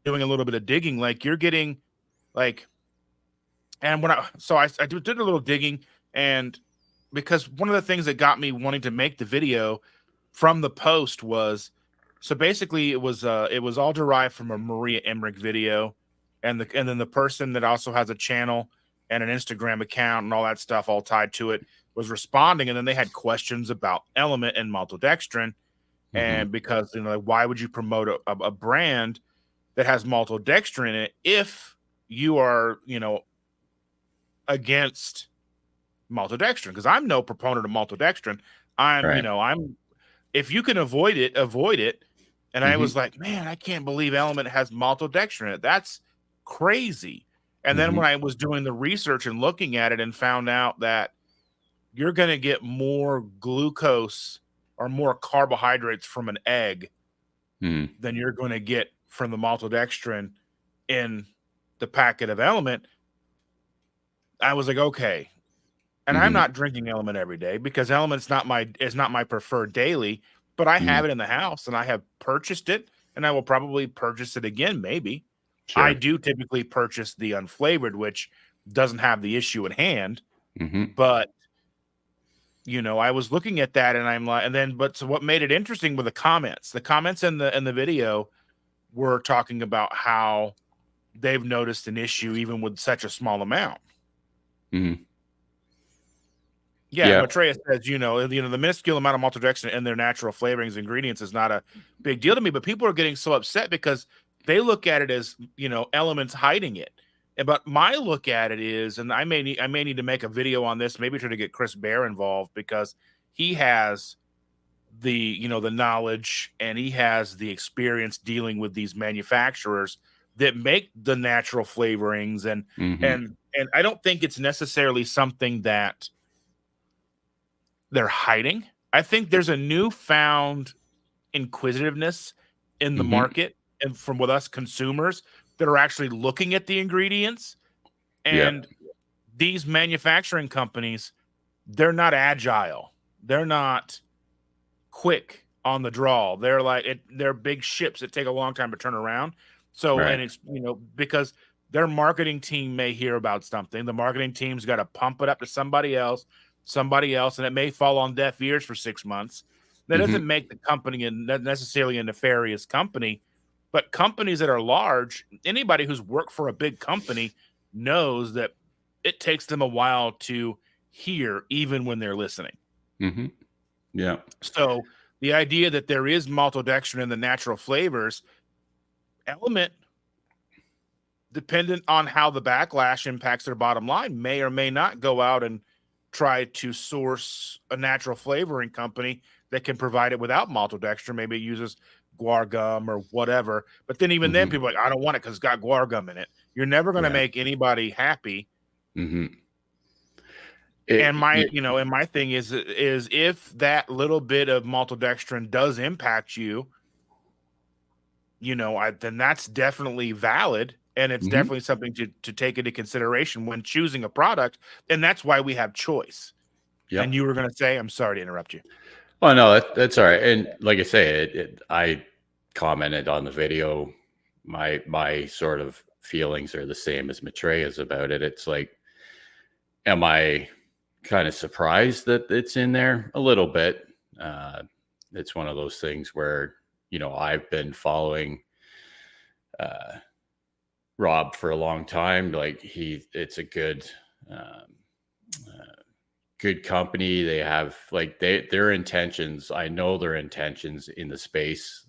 [SPEAKER 1] Doing a little bit of digging, like, you're getting, like, and I did a little digging, and because one of the things that got me wanting to make the video from the post was, so basically it was all derived from a Maria Emmerich video, and then the person that also has a channel and an Instagram account and all that stuff all tied to it was responding, and then they had questions about Element and maltodextrin,
[SPEAKER 2] Mm-hmm.
[SPEAKER 1] And because, like, why would you promote a brand that has maltodextrin in it if you are, against maltodextrin? Because I'm no proponent of maltodextrin. I'm,
[SPEAKER 2] Right.
[SPEAKER 1] if you can avoid it, avoid it. And I was
[SPEAKER 2] Mm-hmm.
[SPEAKER 1] like, man, I can't believe Element has maltodextrin in it. That's crazy. And then
[SPEAKER 2] Mm-hmm.
[SPEAKER 1] when I was doing the research and looking at it and found out that you're going to get more glucose or more carbohydrates from an egg
[SPEAKER 2] Mm-hmm.
[SPEAKER 1] than you're going to get from the maltodextrin in the packet of Element, I was like, okay. And I'm
[SPEAKER 2] Mm-hmm.
[SPEAKER 1] not drinking Element every day because Element's not my preferred daily, but I
[SPEAKER 2] Mm-hmm.
[SPEAKER 1] have it in the house and I have purchased it and I will probably purchase it again maybe. I
[SPEAKER 2] Sure.
[SPEAKER 1] do typically purchase the unflavored, which doesn't have the issue at hand,
[SPEAKER 2] Mm-hmm.
[SPEAKER 1] but I was looking at that and I'm like, and then, but so what made it interesting were the comments. The comments in the video were talking about how they've noticed an issue even with such a small amount.
[SPEAKER 2] Mm-hmm.
[SPEAKER 1] Yeah,
[SPEAKER 2] Yeah.
[SPEAKER 1] Maitreya says, the minuscule amount of maltodextrin in their natural flavorings ingredients is not a big deal to me, but people are getting so upset because they look at it as, elements hiding it. But my look at it is, and I may need to make a video on this, maybe try to get Chris Bear involved because he has the knowledge and he has the experience dealing with these manufacturers that make the natural flavorings and
[SPEAKER 2] Mm-hmm.
[SPEAKER 1] and and I don't think it's necessarily something that they're hiding. I think there's a newfound inquisitiveness in the
[SPEAKER 2] Mm-hmm.
[SPEAKER 1] market and from with us consumers that are actually looking at the ingredients.
[SPEAKER 2] Yeah.
[SPEAKER 1] And these manufacturing companies, they're not agile. They're not quick on the draw. They're like they're big ships that take a long time to turn around. So,
[SPEAKER 2] Right.
[SPEAKER 1] and it's because their marketing team may hear about something. The marketing team's got to pump it up to somebody else, and it may fall on deaf ears for 6 months. That
[SPEAKER 2] Mm-hmm.
[SPEAKER 1] doesn't make the company necessarily a nefarious company, but companies that are large, anybody who's worked for a big company knows that it takes them a while to hear, even when they're listening.
[SPEAKER 2] Mm-hmm. Yeah.
[SPEAKER 1] So the idea that there is maltodextrin in the natural flavors, Element, dependent on how the backlash impacts their bottom line, may or may not go out and try to source a natural flavoring company that can provide it without maltodextrin. Maybe it uses guar gum or whatever. But then even then,
[SPEAKER 2] Mm-hmm.
[SPEAKER 1] people are like, I don't want it because it's got guar gum in it. You're never going to
[SPEAKER 2] Yeah.
[SPEAKER 1] make anybody happy.
[SPEAKER 2] Mm-hmm.
[SPEAKER 1] And my,
[SPEAKER 2] Yeah.
[SPEAKER 1] and my thing is if that little bit of maltodextrin does impact you, then that's definitely valid. And it's
[SPEAKER 2] Mm-hmm.
[SPEAKER 1] definitely something to take into consideration when choosing a product. And that's why we have choice. And
[SPEAKER 2] Yep.
[SPEAKER 1] you were going to say, I'm sorry to interrupt you.
[SPEAKER 2] Oh no, that's all right. And like I say, I commented on the video. My sort of feelings are the same as Matreya's about it. It's like, am I kind of surprised that it's in there? A little bit. It's one of those things where I've been following uh, Rob for a long time. Like it's a good. Good company. They have like their intentions. I know their intentions in the space.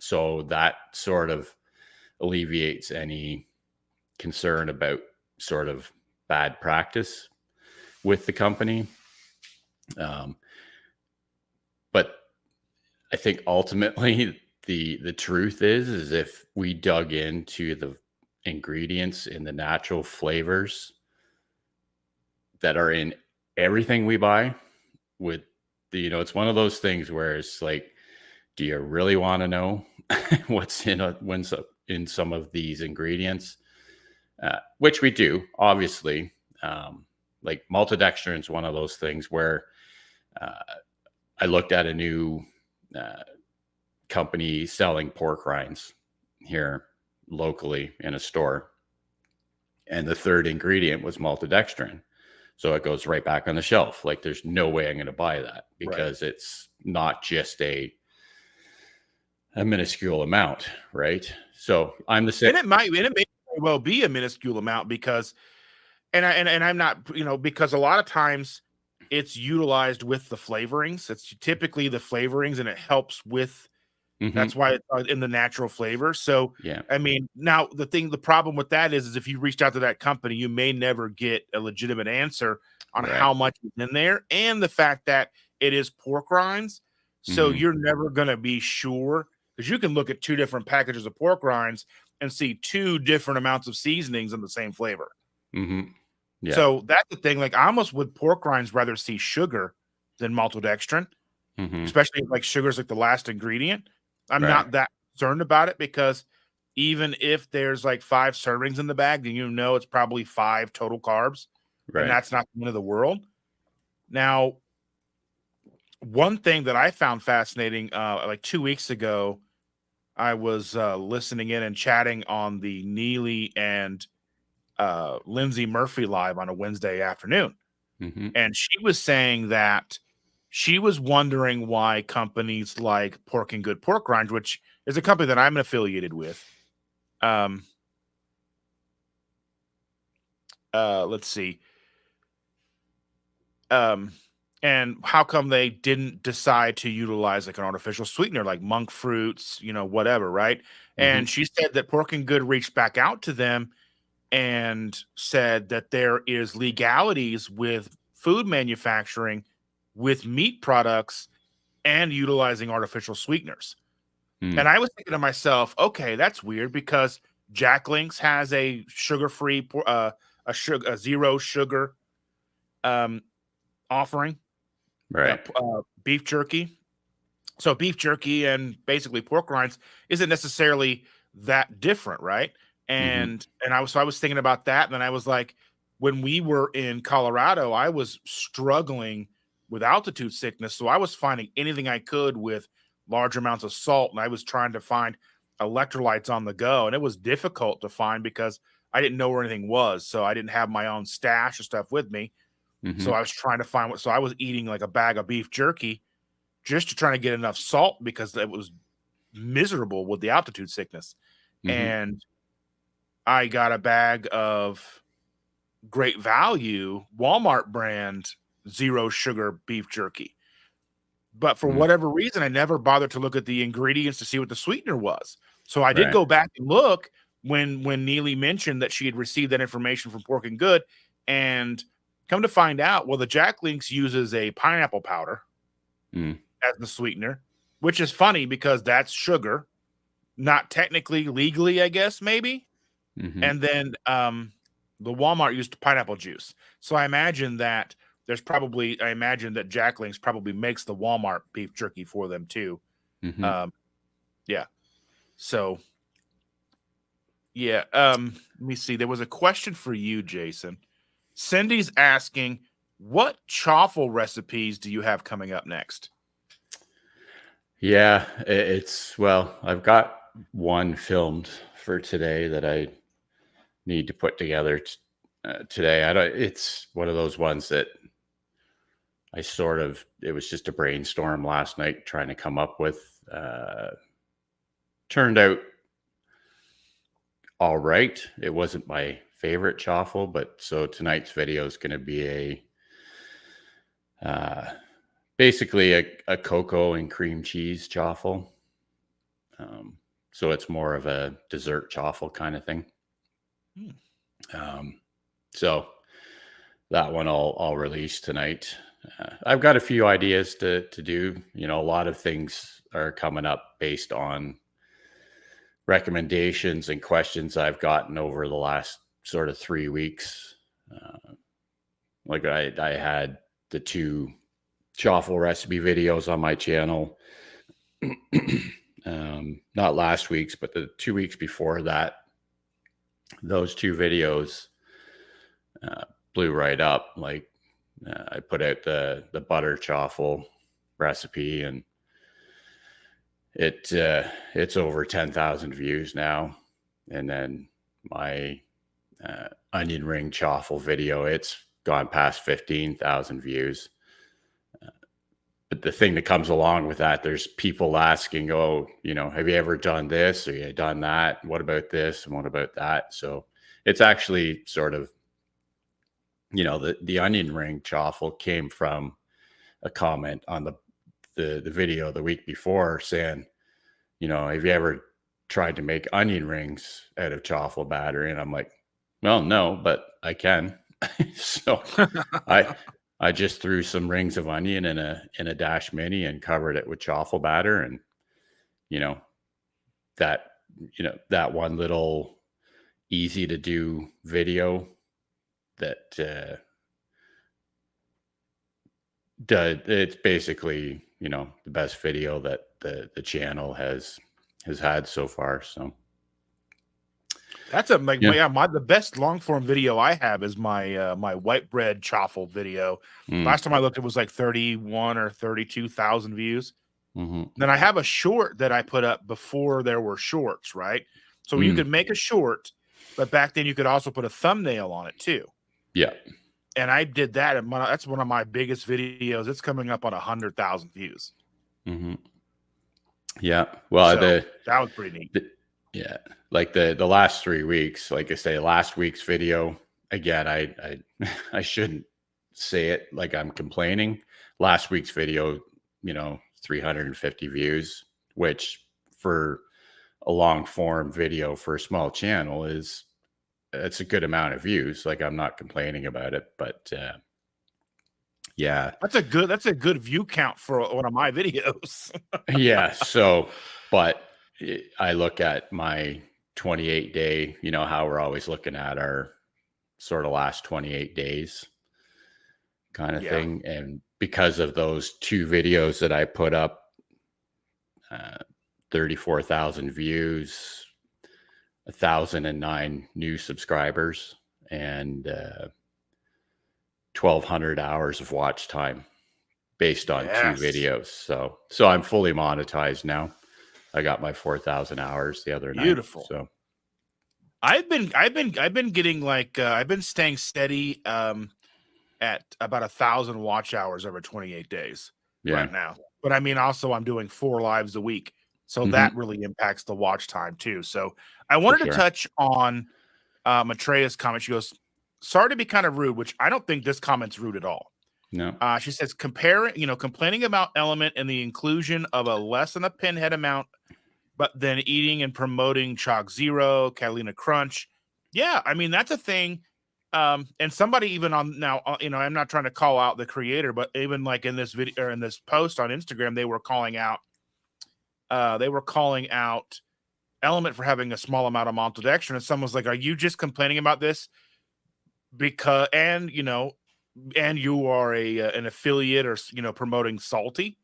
[SPEAKER 2] So that sort of alleviates any concern about sort of bad practice with the company. But I think ultimately the truth is if we dug into the ingredients in the natural flavors that are in everything we buy with it's one of those things where it's like, do you really want to know what's in some of these ingredients? Which we do, obviously. Like maltodextrin is one of those things where I looked at a new company selling pork rinds here locally in a store, and the third ingredient was maltodextrin. So it goes right back on the shelf. Like there's no way I'm going to buy that because it's not just a minuscule amount, right? So I'm the same.
[SPEAKER 1] And it may very well be a minuscule amount because, and I'm not, because a lot of times it's utilized with the flavorings. It's typically the flavorings, and it helps with
[SPEAKER 2] Hmm.
[SPEAKER 1] that's why it's in the natural flavor. So,
[SPEAKER 2] Yeah.
[SPEAKER 1] I mean, now the problem with that is if you reached out to that company, you may never get a legitimate answer on
[SPEAKER 2] Right.
[SPEAKER 1] how much is in there, and the fact that it is pork rinds. So
[SPEAKER 2] Hmm.
[SPEAKER 1] you're never going to be sure, because you can look at two different packages of pork rinds and see two different amounts of seasonings in the same flavor.
[SPEAKER 2] Hmm. Yeah.
[SPEAKER 1] So that's the thing. Like, I almost with pork rinds rather see sugar than maltodextrin,
[SPEAKER 2] Hmm.
[SPEAKER 1] especially if, like, sugar's like the last ingredient. I'm
[SPEAKER 2] Right.
[SPEAKER 1] not that concerned about it, because even if there's like 5 servings in the bag, then it's probably 5 total carbs, and
[SPEAKER 2] Right.
[SPEAKER 1] that's not the end of the world. Now, one thing that I found fascinating, like 2 weeks ago, I was listening in and chatting on the Neely and Lindsay Murphy live on a Wednesday afternoon.
[SPEAKER 2] Hmm.
[SPEAKER 1] And she was saying that she was wondering why companies like Pork and Good Pork Rinds, which is a company that I'm affiliated with, um, let's see, um, and how come they didn't decide to utilize like an artificial sweetener like monk fruits, whatever, right?
[SPEAKER 2] Hmm.
[SPEAKER 1] And she said that Pork and Good reached back out to them and said that there is legalities with food manufacturing with meat products and utilizing artificial sweeteners. And
[SPEAKER 2] Mm.
[SPEAKER 1] I was thinking to myself, okay, that's weird, because Jack Links has a sugar-free, a zero sugar um, offering,
[SPEAKER 2] Right.
[SPEAKER 1] beef jerky. So beef jerky and basically pork rinds isn't necessarily that different, right?
[SPEAKER 2] Hmm.
[SPEAKER 1] And I was thinking about that, and then I was like, when we were in Colorado, I was struggling with altitude sickness, so I was finding anything I could with large amounts of salt, and I was trying to find electrolytes on the go, and it was difficult to find because I didn't know where anything was, so I didn't have my own stash of stuff with me. So
[SPEAKER 2] Hmm.
[SPEAKER 1] I was trying to find so I was eating like a bag of beef jerky just to try to get enough salt, because it was miserable with the altitude sickness.
[SPEAKER 2] Hmm.
[SPEAKER 1] And I got a bag of Great Value Walmart brand zero sugar beef jerky. But for
[SPEAKER 2] Mm.
[SPEAKER 1] whatever reason, I never bothered to look at the ingredients to see what the sweetener was. So I did
[SPEAKER 2] Right.
[SPEAKER 1] go back and look when Neely mentioned that she had received that information from Pork and Good, and come to find out, well, the Jack Links uses a pineapple powder
[SPEAKER 2] Mm.
[SPEAKER 1] as the sweetener, which is funny because that's sugar, not technically legally, I guess, maybe.
[SPEAKER 2] Hmm.
[SPEAKER 1] And then the Walmart used pineapple juice. So I imagine that Jack Links probably makes the Walmart beef jerky for them too.
[SPEAKER 2] Hmm.
[SPEAKER 1] Um, yeah. So yeah. Let me see. There was a question for you, Jason. Cindy's asking, what chaffle recipes do you have coming up next?
[SPEAKER 2] Yeah, well, I've got one filmed for today that I need to put together today. I don't. It's one of those ones that it was just a brainstorm last night trying to come up with. Turned out all right. It wasn't my favorite chaffle, but so tonight's video is going to be uh, basically a cocoa and cream cheese chaffle. Um, so it's more of a dessert chaffle kind of thing.
[SPEAKER 1] Hmm.
[SPEAKER 2] Um, so that one I'll release tonight. I've got a few ideas to do. A lot of things are coming up based on recommendations and questions I've gotten over the last sort of 3 weeks. Like I had the 2 chaffle recipe videos on my channel. Not last week's, but the 2 weeks before that, those 2 videos blew right up. Like I put out the butter chaffle recipe, and it's over 10,000 views now. And then my onion ring chaffle video, it's gone past 15,000 views. But the thing that comes along with that, there's people asking, oh, have you ever done this, or you done that? What about this and what about that? So it's actually sort of the onion ring chaffle came from a comment on the video the week before saying, have you ever tried to make onion rings out of chaffle batter? And I'm like, well, no, but I can. So I I just threw some rings of onion in a Dash Mini and covered it with chaffle batter, and you know that that one little easy to do video that does it's basically the best video that the channel has had so far. So
[SPEAKER 1] That's
[SPEAKER 2] yeah.
[SPEAKER 1] the best long form video I have is my white bread chaffle video.
[SPEAKER 2] Mm,
[SPEAKER 1] Last time I looked, it was like 31 or 32,000 views.
[SPEAKER 2] mhm,
[SPEAKER 1] Then I have a short that I put up before there were shorts, right? So you
[SPEAKER 2] mm,
[SPEAKER 1] could make a short, but back then you could also put a thumbnail on it too.
[SPEAKER 2] yeah.
[SPEAKER 1] And I did that, and that's one of my biggest videos. It's coming up on 100,000 views.
[SPEAKER 2] Mhm. Yeah. Well,
[SPEAKER 1] So that was pretty neat.
[SPEAKER 2] yeah, like the last 3 weeks, like I say, last week's video, again, I I shouldn't say it like I'm complaining. Last week's video, 350 views, which for a long form video for a small channel it's a good amount of views. Like, I'm not complaining about it, but yeah.
[SPEAKER 1] That's a good view count for one of my videos.
[SPEAKER 2] Yeah. So, but I look at my 28-day, how we're always looking at our sort of last 28 days kind of
[SPEAKER 1] Yeah.
[SPEAKER 2] thing. And because of those two videos that I put up, uh, 34,000 views, 1,009 new subscribers, and 1,200 hours of watch time based on two
[SPEAKER 1] Yes.
[SPEAKER 2] videos. So I'm fully monetized now. I got my 4,000 hours the other night.
[SPEAKER 1] Beautiful.
[SPEAKER 2] So
[SPEAKER 1] I've been getting like I've been staying steady at about 1,000 watch hours over 28 days
[SPEAKER 2] yeah.
[SPEAKER 1] right now. But I mean, also I'm doing 4 lives a week, so that
[SPEAKER 2] Hmm.
[SPEAKER 1] really impacts the watch time too. So I
[SPEAKER 2] For
[SPEAKER 1] wanted to
[SPEAKER 2] sure.
[SPEAKER 1] touch on Matreya's comment. She goes, "Sorry to be kind of rude," which I don't think this comment's rude at all.
[SPEAKER 2] No.
[SPEAKER 1] She says, complaining about Element and the inclusion of a less than a pinhead amount, but then eating and promoting Chalk Zero, Catalina Crunch. Yeah, I mean, that's a thing. And somebody even on now, I'm not trying to call out the creator, but even like in this video or in this post on Instagram, they were calling out Element for having a small amount of maltodextrin. And someone was like, "Are you just complaining about this because and you are an affiliate or promoting salty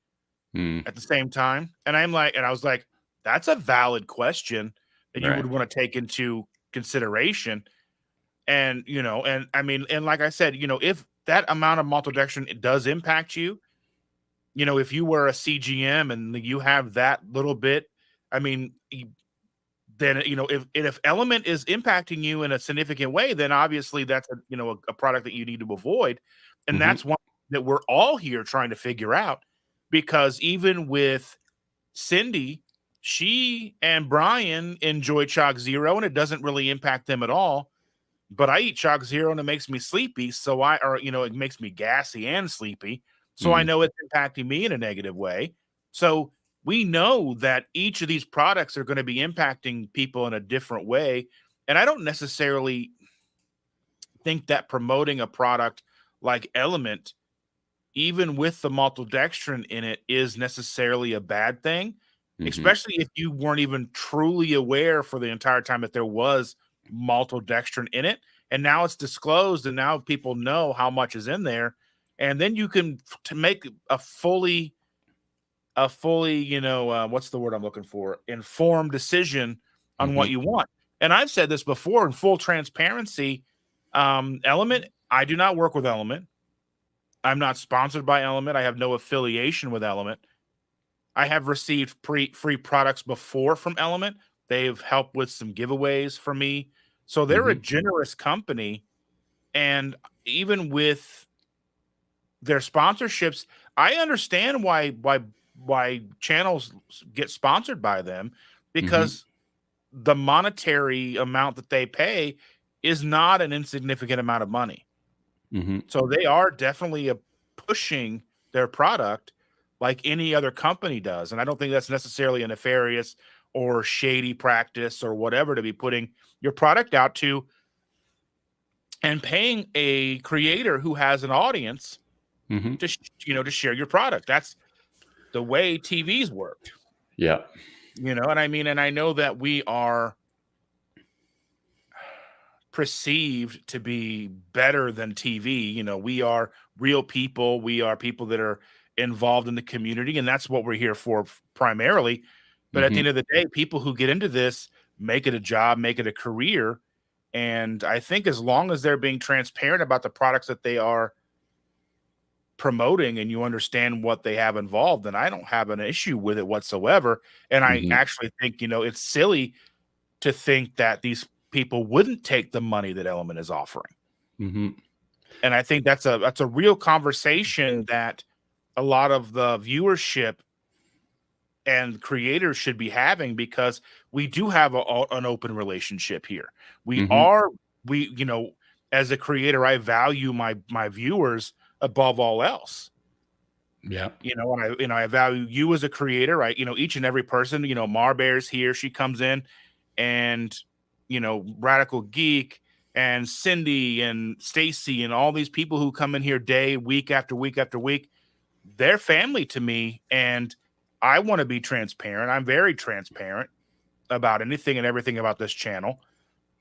[SPEAKER 2] Mm,
[SPEAKER 1] at the same time?" And I was like, that's a valid question that you
[SPEAKER 2] right.
[SPEAKER 1] would want to take into consideration. And and I mean, and like I said, if that amount of maltodextrin it does impact you, if you were a CGM and you have that little bit, I mean, then if Element is impacting you in a significant way, then obviously that's a product that you need to avoid, and
[SPEAKER 2] Hmm.
[SPEAKER 1] that's one that we're all here trying to figure out. Because even with Cindy, she and Brian enjoy Chalk Zero, and it doesn't really impact them at all. But I eat Chalk Zero, and it makes me sleepy. It makes me gassy and sleepy. So I
[SPEAKER 2] Mm,
[SPEAKER 1] know it's impacting me in a negative way. So we know that each of these products are going to be impacting people in a different way. And I don't necessarily think that promoting a product like Element, even with the maltodextrin in it, is necessarily a bad thing,
[SPEAKER 2] hmm.
[SPEAKER 1] especially if you weren't even truly aware for the entire time that there was maltodextrin in it. And now it's disclosed, and now people know how much is in there. And then you can to make a fully, what's the word I'm looking for? Informed decision on what
[SPEAKER 2] Hmm.
[SPEAKER 1] you want. And I've said this before in full transparency. Element, I do not work with Element. I'm not sponsored by Element. I have no affiliation with Element. I have received free products before from Element. They've helped with some giveaways for me. So they're a
[SPEAKER 2] Hmm.
[SPEAKER 1] generous company. And even with their sponsorships, I understand why channels get sponsored by them,
[SPEAKER 2] Hmm.
[SPEAKER 1] because the monetary amount that they pay is not an insignificant amount of money.
[SPEAKER 2] Mhm.
[SPEAKER 1] So they are definitely pushing their product like any other company does. And I don't think that's necessarily a nefarious or shady practice or whatever to be putting your product out to and paying a creator who has an audience
[SPEAKER 2] Mhm.
[SPEAKER 1] to share your product. That's the way TV's worked.
[SPEAKER 2] Yeah.
[SPEAKER 1] And I mean, and I know that we are perceived to be better than TV. We are real people. We are people that are involved in the community, and that's what we're here for primarily. But at the
[SPEAKER 2] Mhm.
[SPEAKER 1] end of the day, people who get into this make it a job, make it a career. And I think as long as they're being transparent about the products that they are promoting and you understand what they have involved, then I don't have an issue with it whatsoever. And I
[SPEAKER 2] Mhm.
[SPEAKER 1] actually think, it's silly to think that these people wouldn't take the money that Element is offering.
[SPEAKER 2] Mhm.
[SPEAKER 1] And I think that's a real conversation that a lot of the viewership and creators should be having, because we do have an open relationship here. We
[SPEAKER 2] Mhm.
[SPEAKER 1] are we as a creator, I value my viewers above all else.
[SPEAKER 2] Yeah.
[SPEAKER 1] And I value you as a creator. Each and every person. Marbear's here. She comes in, and Radical Geek and Cindy and Stacy and all these people who come in here week after week after week. They're family to me, and I want to be transparent. I'm very transparent about anything and everything about this channel.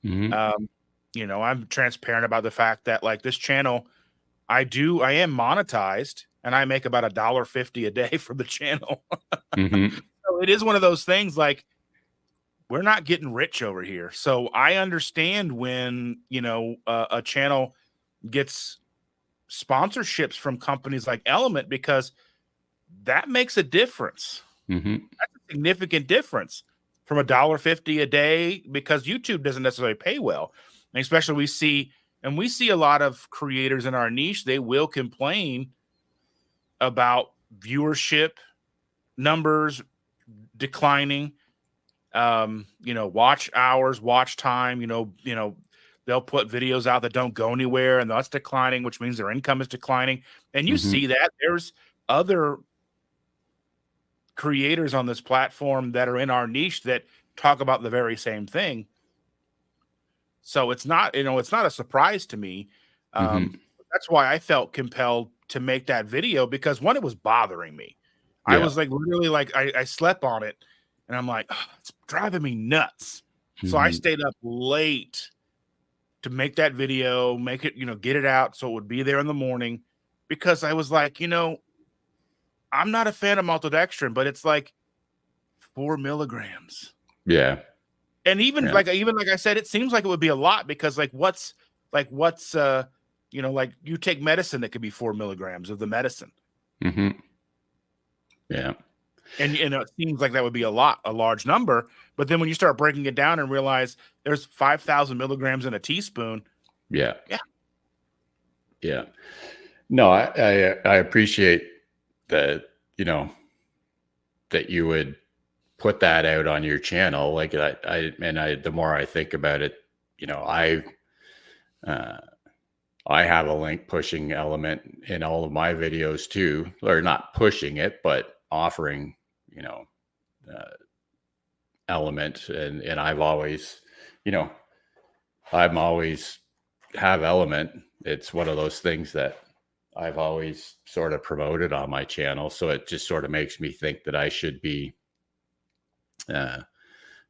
[SPEAKER 2] Mhm.
[SPEAKER 1] Um, I'm transparent about the fact that, like, this channel, I am monetized, and I make about $1.50 a day from the channel.
[SPEAKER 2] Mhm.
[SPEAKER 1] So it is one of those things, like, we're not getting rich over here. So I understand when, a channel gets sponsorships from companies like Element, because that makes a difference.
[SPEAKER 2] Mhm.
[SPEAKER 1] That's a significant difference from $1.50 a day, because YouTube doesn't necessarily pay well. And especially we see a lot of creators in our niche, they will complain about viewership numbers declining, watch hours, watch time, they'll put videos out that don't go anywhere, and that's declining, which means their income is declining. And you
[SPEAKER 2] Mhm.
[SPEAKER 1] see that there's other creators on this platform that are in our niche that talk about the very same thing. So it's not a surprise to me.
[SPEAKER 2] Mhm.
[SPEAKER 1] That's why I felt compelled to make that video, because one, it was bothering me. I
[SPEAKER 2] Yeah.
[SPEAKER 1] was like, literally, like, I slept on it, and I'm like, "Ugh, it's driving me nuts." So I
[SPEAKER 2] Mhm.
[SPEAKER 1] stayed up late to make that video, make it, get it out so it would be there in the morning, because I was like, I'm not a fan of maltodextrin, but it's like 4 milligrams.
[SPEAKER 2] Yeah.
[SPEAKER 1] And even
[SPEAKER 2] Yeah.
[SPEAKER 1] like I said, it seems like it would be a lot, because what's like, you take medicine that could be 4 milligrams of the medicine.
[SPEAKER 2] Mhm. Yeah.
[SPEAKER 1] And it seems like that would be a large number. But then when you start breaking it down and realize there's 5,000 milligrams in a teaspoon.
[SPEAKER 2] Yeah.
[SPEAKER 1] Yeah.
[SPEAKER 2] Yeah. No, I appreciate that, that you would put that out on your channel. Like the more I think about it, uh, I have a link pushing Element in all of my videos too, or not pushing it, but offering, uh, Element. And I've always, you know, I'm always have Element. It's one of those things that I've always sort of promoted on my channel. So it just sort of makes me think that I should be uh,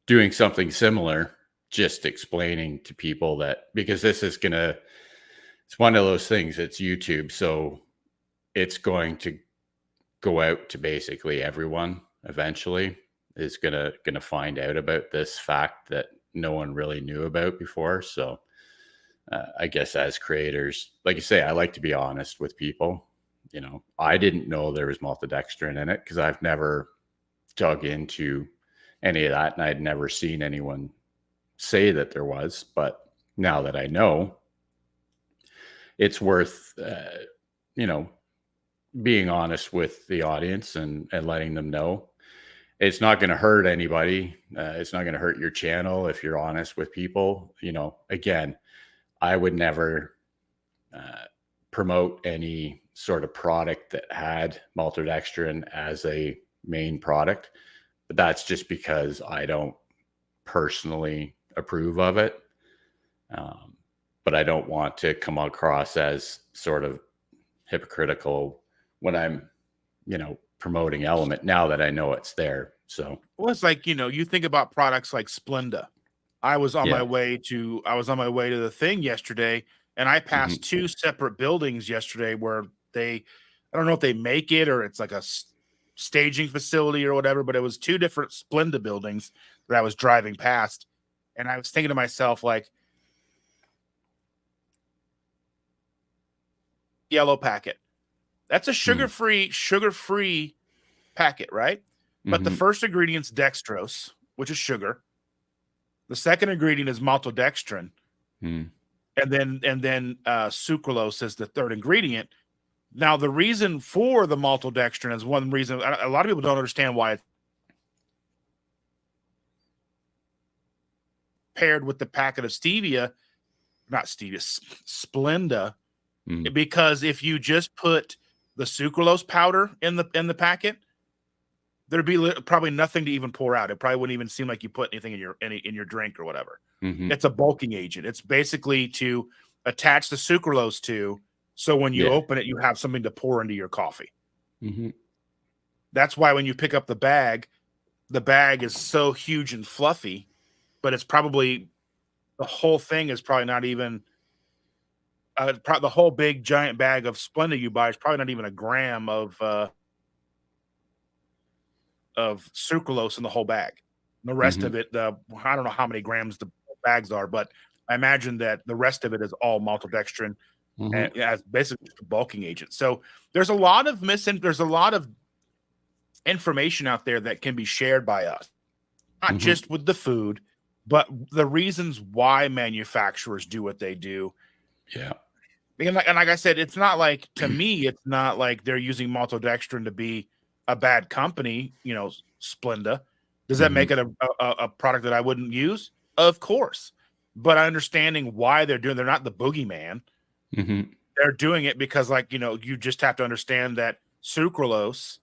[SPEAKER 2] doing something similar, just explaining to people that, because it's one of those things, it's YouTube. So it's going to go out to basically everyone eventually is gonna find out about this fact that no one really knew about before. So I guess as creators, like you say, I like to be honest with people. I didn't know there was maltodextrin in it because I've never dug into any of that, and I'd never seen anyone say that there was. But now that I know, it's worth you know being honest with the audience and letting them know. It's not going to hurt anybody. It's not going to hurt your channel if you're honest with people. Again, I would never promote any sort of product that had maltodextrin as a main product, but that's just because I don't personally approve of it. But I don't want to come across as sort of hypocritical when I'm, promoting Element now that I know it's there. So,
[SPEAKER 1] Well, it's like, you think about products like Splenda. I was on my
[SPEAKER 2] yeah.
[SPEAKER 1] way to the thing yesterday, and I passed
[SPEAKER 2] Hmm.
[SPEAKER 1] 2 separate buildings yesterday where I don't know if they make it or it's like a staging facility or whatever, but it was 2 different Splenda buildings that I was driving past, and I was thinking to myself, like, yellow packet. That's a sugar-free packet, right? But the
[SPEAKER 2] Hmm.
[SPEAKER 1] first ingredient's dextrose, which is sugar. The second ingredient is maltodextrin,
[SPEAKER 2] Hmm.
[SPEAKER 1] and then sucralose is the third ingredient. Now, the reason for the maltodextrin is one reason a lot of people don't understand why it's paired with the packet of not stevia, Splenda,
[SPEAKER 2] Hmm.
[SPEAKER 1] because if you just put the sucralose powder in the packet, there'd be probably nothing to even pour out. It probably wouldn't even seem like you put anything in your drink or whatever.
[SPEAKER 2] Hmm.
[SPEAKER 1] It's a bulking agent. It's basically to attach the sucralose to, so when you
[SPEAKER 2] Yeah.
[SPEAKER 1] open it, you have something to pour into your coffee.
[SPEAKER 2] Hmm.
[SPEAKER 1] That's why when you pick up the bag is so huge and fluffy, but it's probably the whole thing is probably not even the whole big giant bag of Splenda you buy is probably not even a gram of sucralose in the whole bag. The rest
[SPEAKER 2] Hmm.
[SPEAKER 1] of it, I don't know how many grams the bags are, but I imagine that the rest of it is all maltodextrin
[SPEAKER 2] Hmm.
[SPEAKER 1] as basically just a bulking agent. So there's a lot of information out there that can be shared by us, not
[SPEAKER 2] Hmm.
[SPEAKER 1] just with the food, but the reasons why manufacturers do what they do.
[SPEAKER 2] Yeah.
[SPEAKER 1] And like I said, it's not like, to me, it's not like they're using maltodextrin to be a bad company. Splenda. Does that make
[SPEAKER 2] Hmm.
[SPEAKER 1] it a product that I wouldn't use? Of course, but understanding why they're not the boogeyman.
[SPEAKER 2] Hmm.
[SPEAKER 1] They're doing it because, like, you just have to understand that sucralose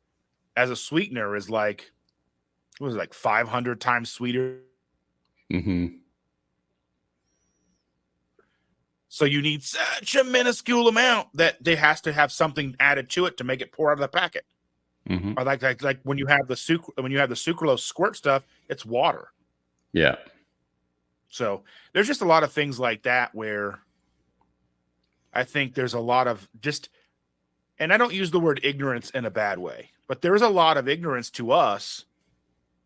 [SPEAKER 1] as a sweetener is like, what was it, like 500 times sweeter.
[SPEAKER 2] Hmm.
[SPEAKER 1] So you need such a minuscule amount that they has to have something added to it to make it pour out of the packet.
[SPEAKER 2] Hmm.
[SPEAKER 1] Or like when you have the sucralose squirt stuff, it's water.
[SPEAKER 2] Yeah.
[SPEAKER 1] So there's just a lot of things like that where I think there's a lot of just, and I don't use the word ignorance in a bad way, but there is a lot of ignorance to us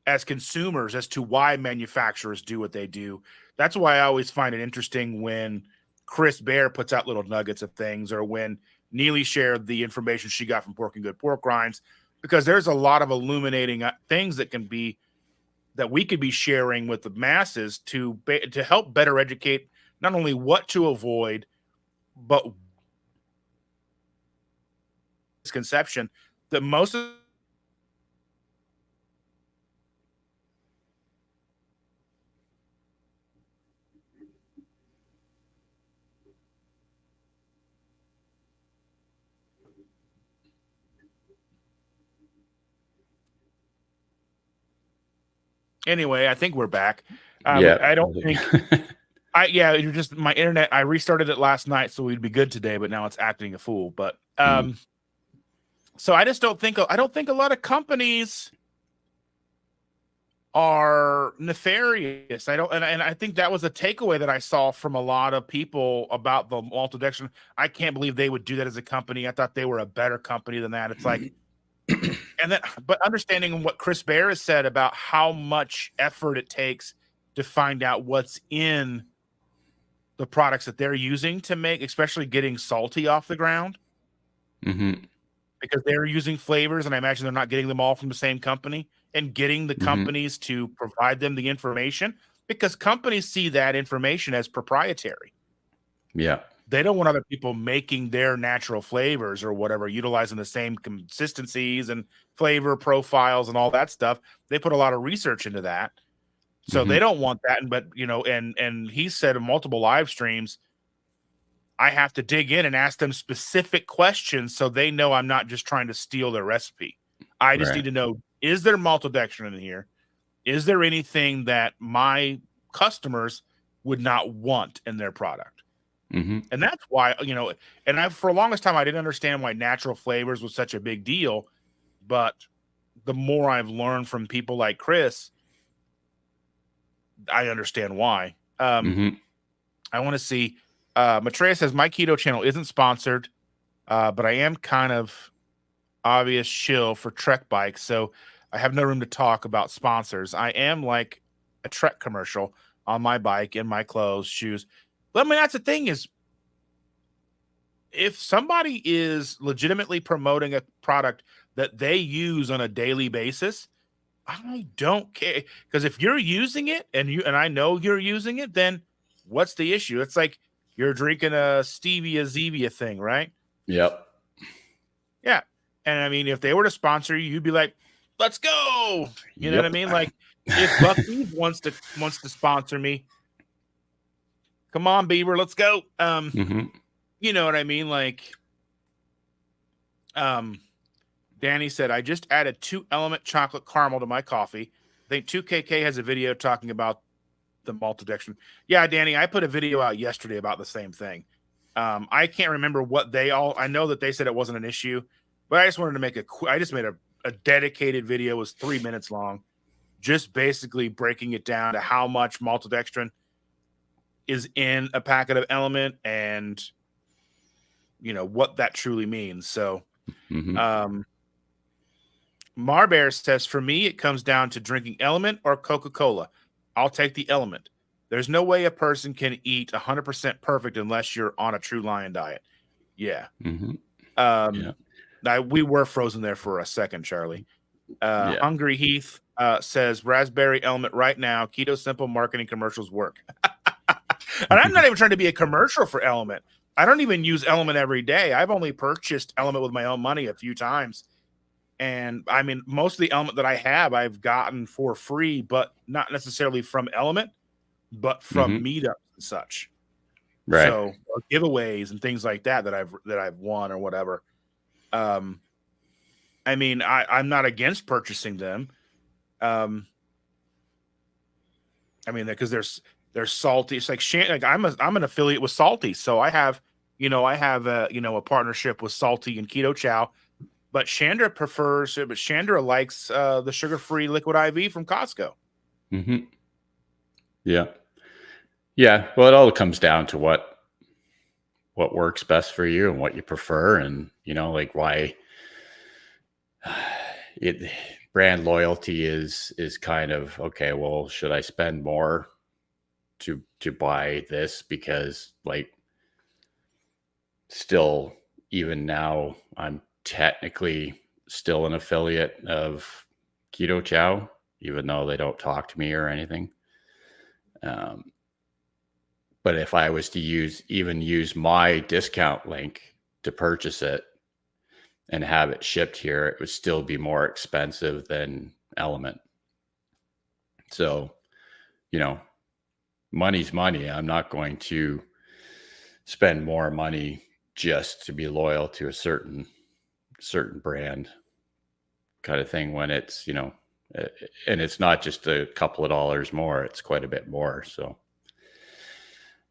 [SPEAKER 1] as consumers as to why manufacturers do what they do. That's why I always find it interesting when Chris Bear puts out little nuggets of things, or when Neely shared the information she got from Pork and Good Pork Rinds, because there's a lot of illuminating things that we could be sharing with the masses to help better educate not only what to avoid, but misconception that most of. Anyway, I think we're back.
[SPEAKER 2] Yeah.
[SPEAKER 1] I don't think you're just my internet. I restarted it last night, so we'd be good today, but now it's acting a fool. But
[SPEAKER 2] Mm.
[SPEAKER 1] so I just don't think a lot of companies are nefarious. I don't, and I think that was a takeaway that I saw from a lot of people about the maltodextrin. I can't believe they would do that as a company. I thought they were a better company than that. It's like, and then, but understanding what Chris Bear has said about how much effort it takes to find out what's in the products that they're using to make, especially getting salty off the ground,
[SPEAKER 2] Hmm.
[SPEAKER 1] because they're using flavors, and I imagine they're not getting them all from the same company, and getting the
[SPEAKER 2] Hmm.
[SPEAKER 1] companies to provide them the information, because companies see that information as proprietary.
[SPEAKER 2] Yeah.
[SPEAKER 1] They don't want other people making their natural flavors or whatever, utilizing the same consistencies and flavor profiles and all that stuff. They put a lot of research into that. So they
[SPEAKER 2] Hmm.
[SPEAKER 1] don't want that. But and he said in multiple live streams, I have to dig in and ask them specific questions so they know I'm not just trying to steal their recipe. I just need
[SPEAKER 2] Right.
[SPEAKER 1] to know, is there maltodextrin in here? Is there anything that my customers would not want in their product?
[SPEAKER 2] Mm-hmm.
[SPEAKER 1] And that's why, and for the longest time, I didn't understand why natural flavors was such a big deal. But the more I've learned from people like Chris, I understand why.
[SPEAKER 2] Mm-hmm.
[SPEAKER 1] I want to see. Maitreya says, my keto channel isn't sponsored, but I am kind of obvious shill for Trek bikes. So I have no room to talk about sponsors. I am like a Trek commercial on my bike, in my clothes, shoes. But I mean, that's the thing is, if somebody is legitimately promoting a product that they use on a daily basis, I don't care. Because if you're using it and I know you're using it, then what's the issue? It's like you're drinking a stevia Zevia thing, right?
[SPEAKER 2] Yep.
[SPEAKER 1] Yeah. And I mean, if they were to sponsor you, you'd be like, let's go. You know what I
[SPEAKER 2] Yep.
[SPEAKER 1] mean? Like if Bucky's wants to sponsor me, come on, Beaver, let's go.
[SPEAKER 2] Mm-hmm.
[SPEAKER 1] You know what I mean? Like, Danny said, I just added 2-element chocolate caramel to my coffee. I think 2KK has a video talking about the maltodextrin. Yeah, Danny, I put a video out yesterday about the same thing. I can't remember what I know that they said it wasn't an issue, but I just wanted to make I just made a dedicated video. It was 3 minutes long, just basically breaking it down to how much maltodextrin is in a packet of element and, what that truly means. So,
[SPEAKER 2] Mm-hmm.
[SPEAKER 1] Marbear says, for me, it comes down to drinking element or Coca-Cola. I'll take the element. There's no way a person can eat 100% perfect unless you're on a True Lion diet. Yeah.
[SPEAKER 2] Mm-hmm.
[SPEAKER 1] Um,
[SPEAKER 2] Yeah.
[SPEAKER 1] we were frozen there for a second, Charlie.
[SPEAKER 2] Yeah.
[SPEAKER 1] Hungry Heath says, raspberry element right now. Keto Simple marketing commercials work. And I'm not even trying to be a commercial for element. I don't even use element every day. I've only purchased element with my own money a few times. And I mean, most of the element that I have, I've gotten for free, but not necessarily from Element, but from
[SPEAKER 2] Mm-hmm.
[SPEAKER 1] meetups and such.
[SPEAKER 2] Right.
[SPEAKER 1] So or giveaways and things like that I've won or whatever. I mean, I'm not against purchasing them. I mean, because there's salty. It's like I'm an affiliate with Salty, so I have a partnership with Salty and Keto Chow. But Chandra likes the sugar-free liquid IV from Costco.
[SPEAKER 2] Mm-hmm. Yeah. Yeah. Well, it all comes down to what works best for you and what you prefer, and like why it brand loyalty is kind of okay. Well, should I spend more to buy this because like still even now I'm technically still an affiliate of Keto Chow, even though they don't talk to me or anything. But if I was to use my discount link to purchase it and have it shipped here, it would still be more expensive than Element. So, money's money. I'm not going to spend more money just to be loyal to a certain brand kind of thing when it's, and it's not just a couple of dollars more, it's quite a bit more. So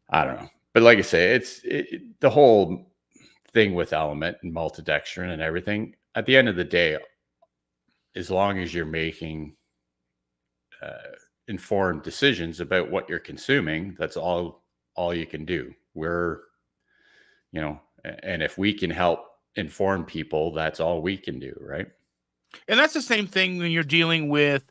[SPEAKER 2] I don't know. But like I say, the whole thing with Element and maltodextrin and everything, at the end of the day, as long as you're making informed decisions about what you're consuming, that's all you can do. And if we can help inform people, that's all we can do, right?
[SPEAKER 1] And that's the same thing when you're dealing with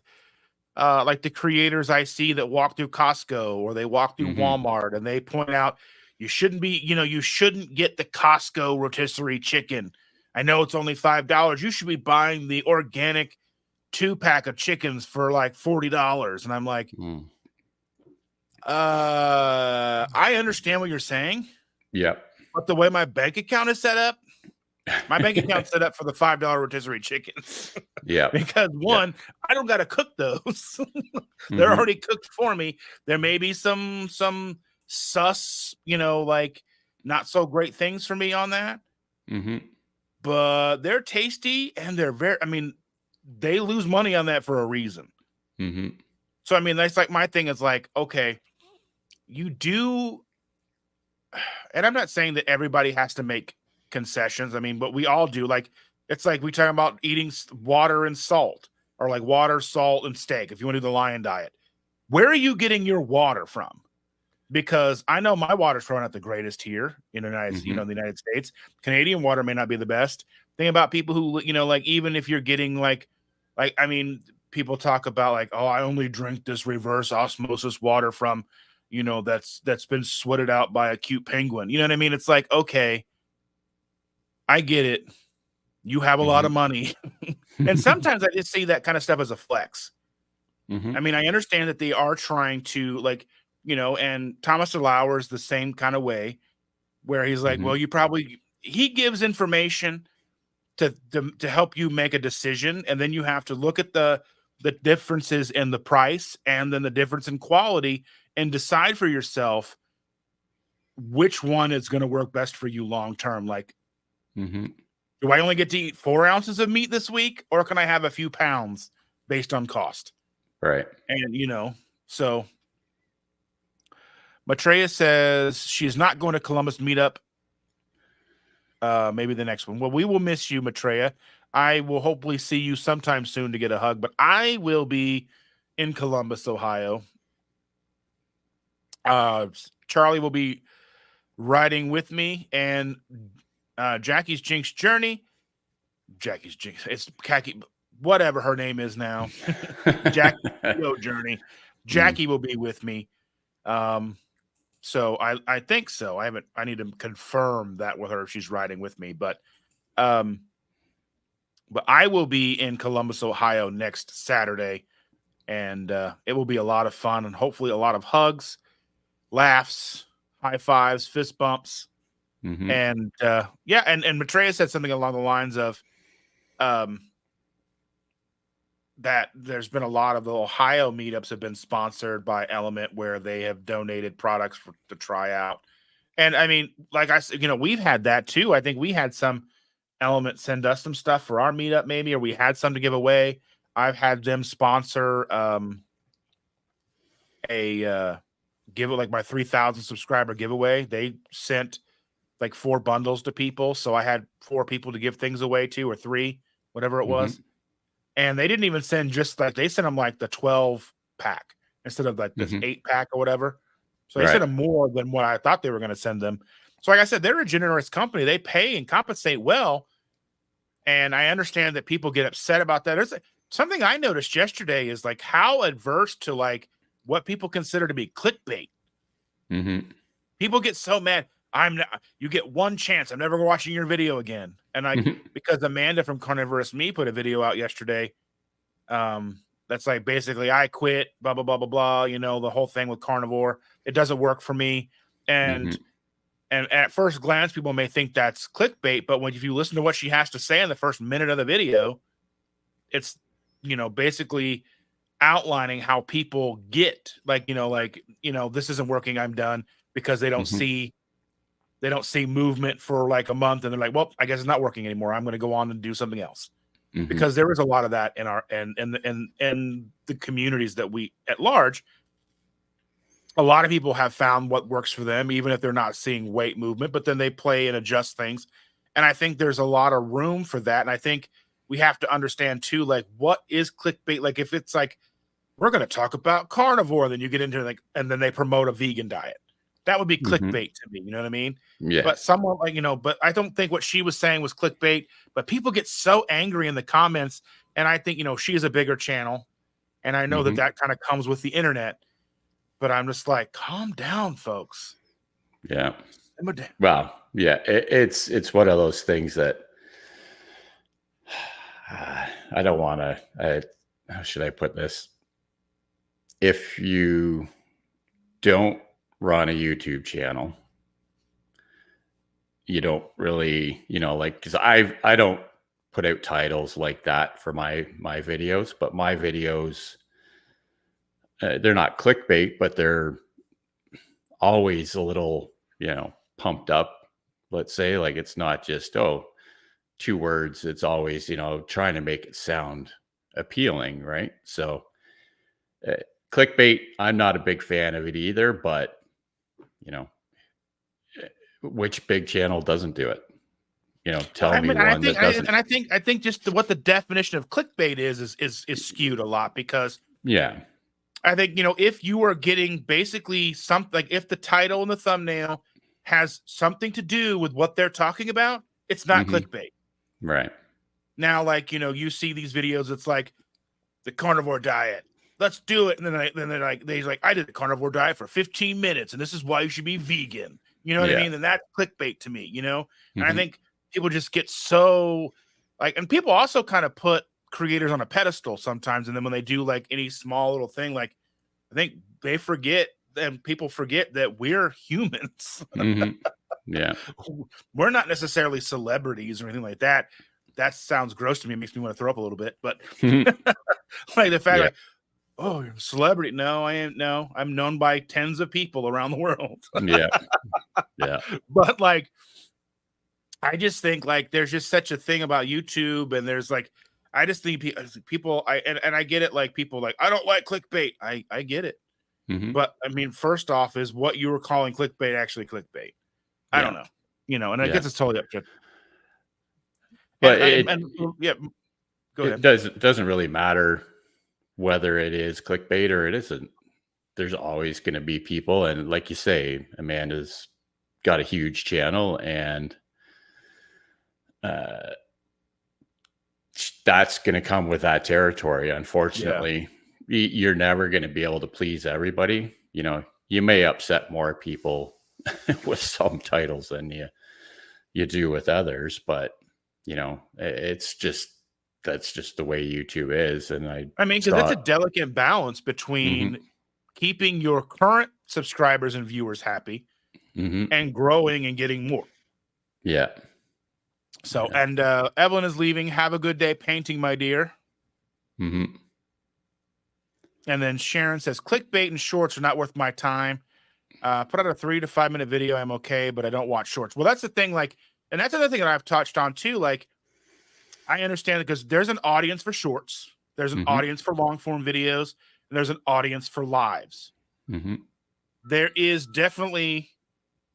[SPEAKER 1] like the creators I see that walk through Costco or they walk through
[SPEAKER 2] Mm-hmm.
[SPEAKER 1] Walmart and they point out you shouldn't get the Costco rotisserie chicken. I know it's only $5. You should be buying the organic 2-pack of chickens for like $40. And I'm like, I understand what you're saying.
[SPEAKER 2] Yep.
[SPEAKER 1] But the way my bank account is set up, my bank account's set up for the $5 rotisserie chickens.
[SPEAKER 2] Yeah.
[SPEAKER 1] Because one, I don't got to cook those. They're already cooked for me. There may be some sus, like not so great things for me on that.
[SPEAKER 2] Mm-hmm.
[SPEAKER 1] But they're tasty and they're very, I mean, they lose money on that for a reason.
[SPEAKER 2] Mm-hmm.
[SPEAKER 1] So, I mean, that's like my thing is like, okay, you do, and I'm not saying that everybody has to make concessions. I mean, but we all do. Like, it's like we talk about eating water and salt, or like water, salt, and steak if you want to do the lion diet. Where are you getting your water from? Because I know my water's probably not the greatest here in the
[SPEAKER 2] Mm-hmm.
[SPEAKER 1] United States. Canadian water may not be the best. Think about people who, like even if you're getting like I mean, people talk about like, oh, I only drink this reverse osmosis water from, that's been sweated out by a cute penguin. You know what I mean? It's like, okay, I get it. You have a lot of money, and sometimes I just see that kind of stuff as a flex.
[SPEAKER 2] Mm-hmm.
[SPEAKER 1] I mean, I understand that they are trying to like, and Thomas DeLauer is the same kind of way where he's like,
[SPEAKER 2] Mm-hmm.
[SPEAKER 1] well, he gives information to help you make a decision, and then you have to look at the differences in the price and then the difference in quality and decide for yourself which one is going to work best for you long term. Like,
[SPEAKER 2] Mm-hmm.
[SPEAKER 1] do I only get to eat 4 ounces of meat this week, or can I have a few pounds based on cost?
[SPEAKER 2] Right.
[SPEAKER 1] And so Maitreya says she's not going to Columbus meetup. Maybe the next one. Well, we will miss you, Maitreya. I will hopefully see you sometime soon to get a hug, but I will be in Columbus, Ohio. Charlie will be riding with me, and Jackie's Jinx Journey. Jackie's Jinx. It's Khaki, whatever her name is now. Jackie's Keto Journey.
[SPEAKER 2] Mm.
[SPEAKER 1] Jackie will be with me. So I think so. I need to confirm that with her if she's riding with me, but I will be in Columbus, Ohio next Saturday, and it will be a lot of fun and hopefully a lot of hugs, laughs, high fives, fist bumps,
[SPEAKER 2] Mm-hmm.
[SPEAKER 1] and yeah. And Maitreya said something along the lines of that there's been a lot of the Ohio meetups have been sponsored by Element where they have donated products to try out. And I mean, like I said, we've had that too. I think we had some Element send us some stuff for our meetup, maybe, or we had some to give away. I've had them sponsor a give it like my 3,000 subscriber giveaway. They sent like 4 bundles to people, so I had 4 people to give things away to, or 3, whatever it
[SPEAKER 2] Mm-hmm.
[SPEAKER 1] was. And they didn't even send just like they sent them like the 12 pack instead of like this
[SPEAKER 2] Mm-hmm.
[SPEAKER 1] 8 pack or whatever. So they sent
[SPEAKER 2] Right.
[SPEAKER 1] them more than what I thought they were going to send them. So like I said, they're a generous company. They pay and compensate well. And I understand that people get upset about that. There's something I noticed yesterday is like how adverse to like what people consider to be clickbait.
[SPEAKER 2] Mm-hmm.
[SPEAKER 1] People get so mad. You get one chance. I'm never watching your video again. And like,
[SPEAKER 2] Mm-hmm.
[SPEAKER 1] because Amanda from Carnivorous Me put a video out yesterday. That's like basically I quit, blah, blah, blah, blah, blah. The whole thing with carnivore. It doesn't work for me. And
[SPEAKER 2] Mm-hmm.
[SPEAKER 1] at first glance, people may think that's clickbait, but if you listen to what she has to say in the first minute of the video, it's basically outlining how people get this isn't working, I'm done, because they don't
[SPEAKER 2] Mm-hmm.
[SPEAKER 1] see movement for like a month, and they're like, well, I guess it's not working anymore. I'm going to go on and do something else.
[SPEAKER 2] Mm-hmm.
[SPEAKER 1] Because there is a lot of that in our and the communities that we at large. A lot of people have found what works for them, even if they're not seeing weight movement, but then they play and adjust things. And I think there's a lot of room for that. And I think we have to understand too, like, what is clickbait? Like, if it's like, we're going to talk about carnivore, then you get into like, and then they promote a vegan diet. That would be
[SPEAKER 2] Mm-hmm.
[SPEAKER 1] clickbait to me. You know what I mean? But
[SPEAKER 2] Yes.
[SPEAKER 1] someone like, but I don't think what she was saying was clickbait, but people get so angry in the comments. And I think, she is a bigger channel. And I know that
[SPEAKER 2] Mm-hmm.
[SPEAKER 1] that kind of comes with the internet. But I'm just like, calm down, folks.
[SPEAKER 2] Yeah.
[SPEAKER 1] Simmer down.
[SPEAKER 2] Well, yeah. It's one of those things that I don't want to. How should I put this? If you don't run a YouTube channel, you don't really, like, because I don't put out titles like that for my videos, but my videos, they're not clickbait, but they're always a little, pumped up, let's say. Like, it's not just, oh, 2 words. It's always, trying to make it sound appealing, right? So, uh, clickbait, I'm not a big fan of it either, but, you know, which big channel doesn't do it?
[SPEAKER 1] Well,
[SPEAKER 2] Tell
[SPEAKER 1] I
[SPEAKER 2] me
[SPEAKER 1] mean, I
[SPEAKER 2] one
[SPEAKER 1] think,
[SPEAKER 2] that doesn't.
[SPEAKER 1] I think just what the definition of clickbait is skewed a lot, because
[SPEAKER 2] Yeah.
[SPEAKER 1] I think, if you are getting basically something, like if the title and the thumbnail has something to do with what they're talking about, it's not
[SPEAKER 2] Mhm.
[SPEAKER 1] clickbait.
[SPEAKER 2] Right.
[SPEAKER 1] Now, like, you see these videos, it's like the carnivore diet. Let's do it. And then they're like, I did the carnivore diet for 15 minutes, and this is why you should be vegan. You know what I
[SPEAKER 2] Yeah.
[SPEAKER 1] mean? And that's clickbait to me, And I
[SPEAKER 2] Mhm.
[SPEAKER 1] think people just get so like, and people also kind of put creators on a pedestal sometimes. And then when they do like any small little thing, like, I think they forget, and people forget that we're humans.
[SPEAKER 2] Mhm. Yeah.
[SPEAKER 1] We're not necessarily celebrities or anything like that. That sounds gross to me. It makes me want to throw up a little bit. But like the fact,
[SPEAKER 2] Yeah.
[SPEAKER 1] like, oh, you're a celebrity. No, I ain't. No, I'm known by tens of people around the world.
[SPEAKER 2] Yeah. Yeah.
[SPEAKER 1] But like, I just think like there's just such a thing about YouTube, and there's like, I just think people, and I get it. Like people like, I don't like clickbait. I get it.
[SPEAKER 2] Mhm.
[SPEAKER 1] But I mean, first off, is what you were calling clickbait actually clickbait? I don't
[SPEAKER 2] Yeah.
[SPEAKER 1] know. And I
[SPEAKER 2] Yeah.
[SPEAKER 1] guess it's totally up to,
[SPEAKER 2] But
[SPEAKER 1] and yeah, go
[SPEAKER 2] it
[SPEAKER 1] ahead.
[SPEAKER 2] doesn't really matter whether it is clickbait or it isn't. There's always gonna be people, and like you say, Amanda's got a huge channel, and, uh, that's gonna come with that territory,
[SPEAKER 1] Yeah.
[SPEAKER 2] unfortunately. You're never gonna be able to please everybody. You may upset more people with some titles than you do with others, but, it's just that's just the way YouTube is, and I
[SPEAKER 1] I mean, because it's
[SPEAKER 2] saw.
[SPEAKER 1] a delicate balance
[SPEAKER 2] Mhm.
[SPEAKER 1] between keeping your current subscribers and viewers happy
[SPEAKER 2] Mhm.
[SPEAKER 1] and growing and getting more.
[SPEAKER 2] Yeah.
[SPEAKER 1] So,
[SPEAKER 2] Yeah.
[SPEAKER 1] and Evelyn is leaving. Have a good day painting, my dear.
[SPEAKER 2] Mhm.
[SPEAKER 1] And then Sharon says, clickbait and shorts are not worth my time. Put out a 3 to 5 minute video. I'm okay, but I don't watch shorts. Well, that's the thing. Like, and that's another thing that I've touched on too. Like, I understand it because there's an audience for shorts, there's an
[SPEAKER 2] Mhm.
[SPEAKER 1] audience for long form videos, and there's an audience for lives.
[SPEAKER 2] Mhm.
[SPEAKER 1] There is definitely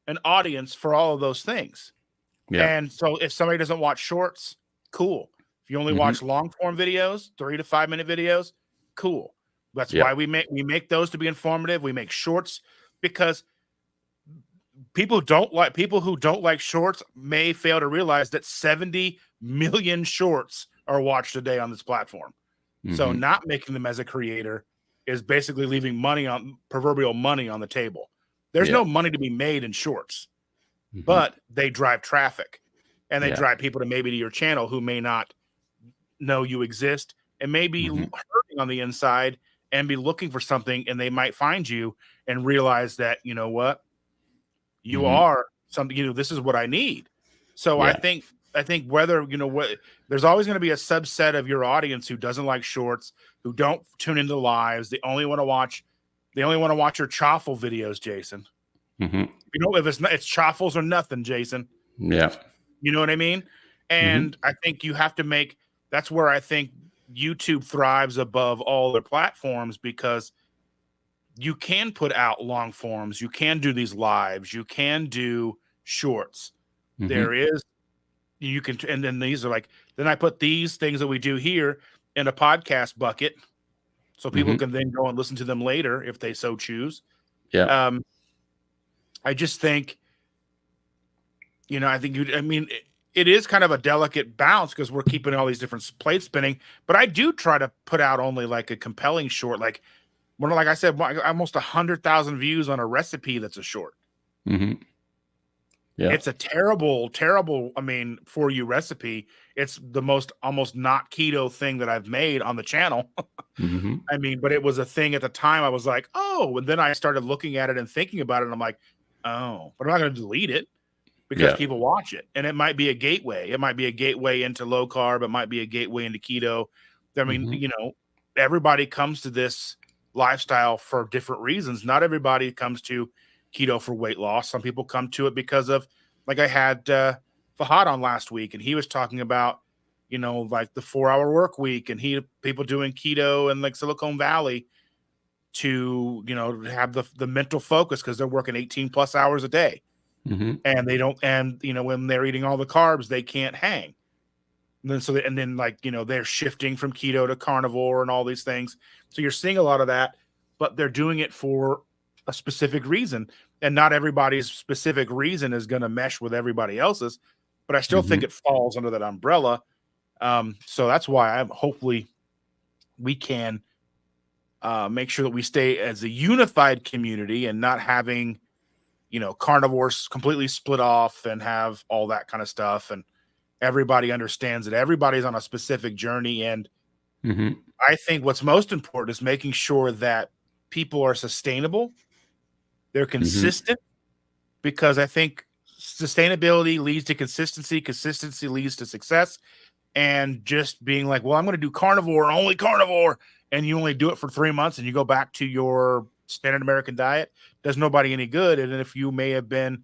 [SPEAKER 1] an audience for all of those things.
[SPEAKER 2] Yeah.
[SPEAKER 1] And so if somebody doesn't watch shorts, cool. If you only
[SPEAKER 2] Mhm.
[SPEAKER 1] watch long form videos, 3 to 5 minute videos, cool. That's
[SPEAKER 2] Yeah.
[SPEAKER 1] why we make those to be informative. We make shorts because people who don't like shorts may fail to realize that 70 million shorts are watched a day on this platform. So
[SPEAKER 2] Mhm.
[SPEAKER 1] not making them as a creator is basically leaving proverbial money on the table. There's
[SPEAKER 2] Yeah.
[SPEAKER 1] no money to be made in shorts,
[SPEAKER 2] Mhm.
[SPEAKER 1] but they drive traffic, and they
[SPEAKER 2] Yeah.
[SPEAKER 1] drive people to maybe to your channel who may not know you exist and may be
[SPEAKER 2] Mhm.
[SPEAKER 1] hurting on the inside and be looking for something, and they might find you and realize that, you know what, you
[SPEAKER 2] Mhm.
[SPEAKER 1] are something, this is what I need. So I
[SPEAKER 2] Yeah.
[SPEAKER 1] think whether, what, there's always going to be a subset of your audience who doesn't like shorts, who don't tune into lives. They only want to watch your chaffle videos, Jason.
[SPEAKER 2] Mhm.
[SPEAKER 1] If it's chaffles or nothing, Jason.
[SPEAKER 2] Yeah.
[SPEAKER 1] You know what I mean?
[SPEAKER 2] Mhm.
[SPEAKER 1] And I think you have to that's where I think YouTube thrives above all their platforms, because you can put out long forms, you can do these lives, you can do shorts. There
[SPEAKER 2] Mhm.
[SPEAKER 1] is you can, and then these are like, then I put these things that we do here in a podcast bucket, so people
[SPEAKER 2] Mhm.
[SPEAKER 1] can then go and listen to them later if they so choose.
[SPEAKER 2] Yeah.
[SPEAKER 1] Um, I just think, I mean, it is kind of a delicate balance because we're keeping all these different plates spinning. But I do try to put out only like a compelling short, like I said, almost 100,000 views on a recipe that's a short.
[SPEAKER 2] Mhm. Yeah.
[SPEAKER 1] It's a terrible, terrible, I mean, for you recipe. It's the most almost not keto thing that I've made on the channel.
[SPEAKER 2] Mhm.
[SPEAKER 1] I mean, but it was a thing at the time. I was like, oh, and then I started looking at it and thinking about it, and I'm like, oh, but I'm not going to delete it because
[SPEAKER 2] Yeah.
[SPEAKER 1] people watch it, and it might be a gateway. It might be a gateway into low carb. It might be a gateway into keto. I mean,
[SPEAKER 2] Mhm.
[SPEAKER 1] everybody comes to this lifestyle for different reasons. Not everybody comes to keto for weight loss. Some people come to it because of, like I had Fahad on last week, and he was talking about, like the 4-hour work week, and people doing keto in like Silicon Valley to, have the mental focus because they're working 18 plus hours a day, and they don't, and when they're eating all the carbs, they can't hang. And then they're shifting from keto to carnivore and all these things. So you're seeing a lot of that, but they're doing it for a specific reason, and not everybody's specific reason is going to mesh with everybody else's. But I still think it falls under that umbrella. So that's why hopefully we can make sure that we stay as a unified community and not having, carnivores completely split off and have all that kind of stuff. And everybody understands that everybody's on a specific journey. And I think what's most important is making sure that people are sustainable, they're consistent, because I think sustainability leads to consistency, consistency leads to success. And just being like, well, I'm going to do carnivore, only carnivore, and you only do it for 3 months and you go back to your standard American diet, does nobody any good. And if you may have been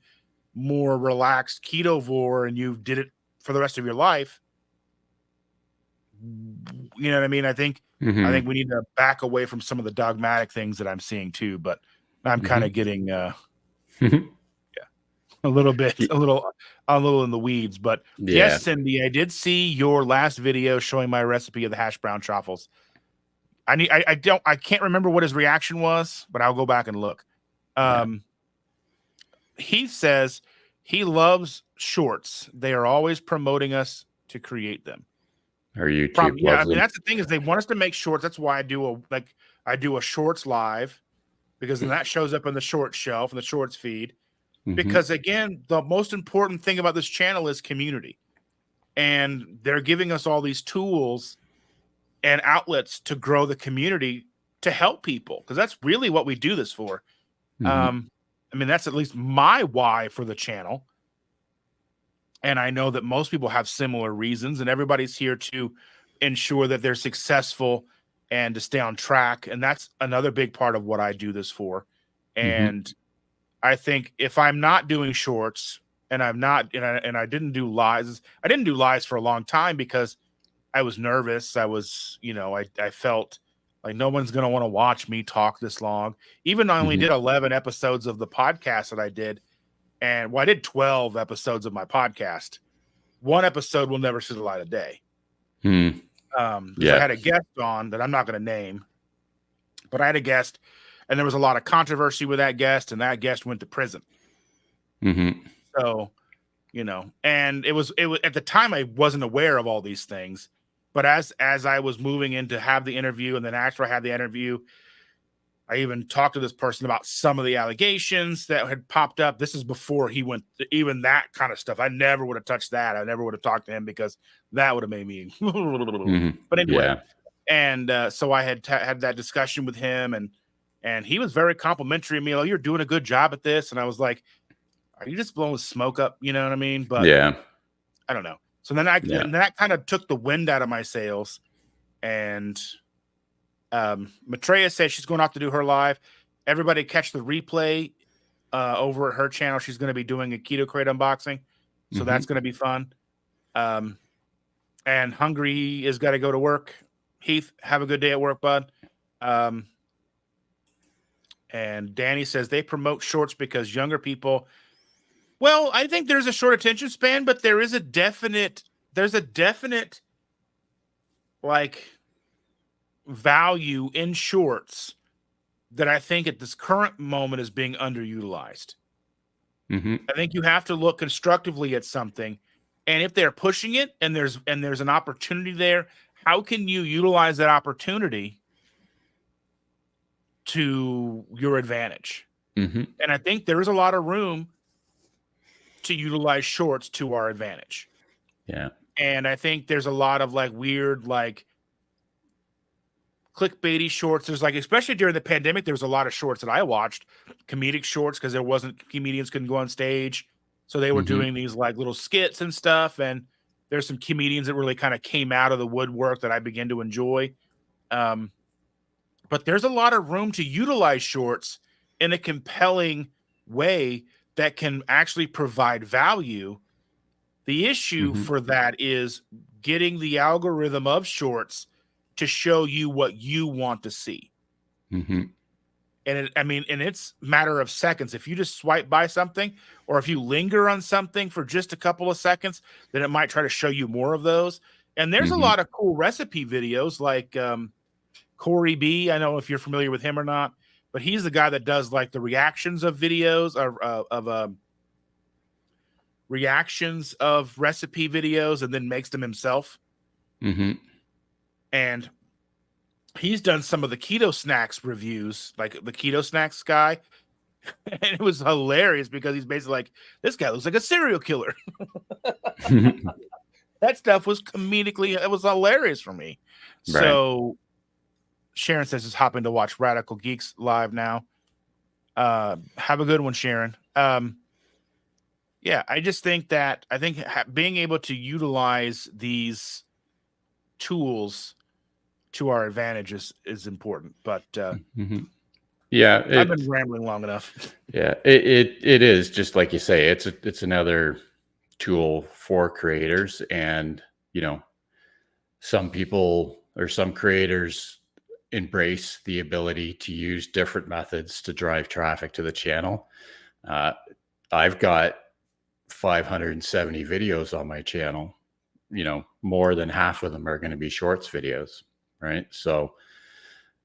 [SPEAKER 1] more relaxed ketovore and you did it for the rest of your life, you know what I mean? I think we need to back away from some of the dogmatic things that I'm seeing too, but I'm kind of getting a little in the weeds. But yes, Cindy, I did see your last video showing my recipe of the hash brown truffles. I can't remember what his reaction was, but I'll go back and look. He says he loves shorts. They are always promoting us to create them.
[SPEAKER 2] Or YouTube.
[SPEAKER 1] Yeah, I mean, that's the thing, is they want us to make shorts. That's why I do a shorts live, because then that shows up in the shorts shelf and the shorts feed. Because again, the most important thing about this channel is community, and they're giving us all these tools and outlets to grow the community, to help people, because that's really what we do this for. I mean, that's at least my why for the channel. And I know that most people have similar reasons, and everybody's here to ensure that they're successful and to stay on track. And that's another big part of what I do this for. And I think if I'm not doing shorts, and I'm not, and I didn't do lives, for a long time because I was nervous. I was, I felt like no one's going to want to watch me talk this long. Even I only did 11 episodes of the podcast that I did. And I did 12 episodes of my podcast. One episode will never see the light of day. I had a guest on that I'm not going to name, but I had a guest, and there was a lot of controversy with that guest, and that guest went to prison. So, and it was at the time I wasn't aware of all these things, but as I was moving in to have the interview, and then after I had the interview, I even talked to this person about some of the allegations that had popped up. This is before he went to even that kind of stuff. I never would have touched that. I never would have talked to him, because that would have made me. But anyway, and so I had that discussion with him, and he was very complimentary of me. Oh, you're doing a good job at this. And I was like, are you just blowing smoke up? You know what I mean? But I don't know. So then that kind of took the wind out of my sails. And Maitreya says she's going off to do her live. Everybody catch the replay over at her channel. She's going to be doing a keto crate unboxing. So that's going to be fun. And Hungry is got to go to work. Heath, have a good day at work, bud. And Danny says they promote shorts because younger people. Well, I think there's a short attention span, but there's a definite like value in shorts that I think at this current moment is being underutilized. I think you have to look constructively at something, and if they're pushing it and there's an opportunity there, how can you utilize that opportunity to your advantage? And I think there is a lot of room to utilize shorts to our advantage. And I think there's a lot of like weird, like clickbaity shorts. There's like, especially during the pandemic, there was a lot of shorts that I watched, comedic shorts, because comedians couldn't go on stage. So they were doing these like little skits and stuff. And there's some comedians that really kind of came out of the woodwork that I began to enjoy. But there's a lot of room to utilize shorts in a compelling way that can actually provide value. The issue
[SPEAKER 2] Mhm.
[SPEAKER 1] for that is getting the algorithm of shorts to show you what you want to see.
[SPEAKER 2] Mhm.
[SPEAKER 1] And it's a matter of seconds. If you just swipe by something, or if you linger on something for just a couple of seconds, then it might try to show you more of those. And there's a
[SPEAKER 2] Mhm.
[SPEAKER 1] lot of cool recipe videos like Corey B. I don't know if you're familiar with him or not, but he's the guy that does like the reactions of videos of reactions of recipe videos and then makes them himself.
[SPEAKER 2] Mhm.
[SPEAKER 1] And he's done some of the keto snacks reviews, like the keto snacks guy. And it was hilarious because he's basically like, this guy looks like a serial killer. That stuff was comedically, it was hilarious for me.
[SPEAKER 2] Right.
[SPEAKER 1] So Sharon says just hopping to watch Radical Geeks live now. Have a good one, Sharon. Yeah, I just think that being able to utilize these tools to our advantage is important. But
[SPEAKER 2] Mhm. Yeah,
[SPEAKER 1] I've been rambling long enough.
[SPEAKER 2] it is just like you say. It's another tool for creators, and you know, some people or some creators embrace the ability to use different methods to drive traffic to the channel. Uh, I've got 570 videos on my channel. You know, more than half of them are going to be shorts videos, right? So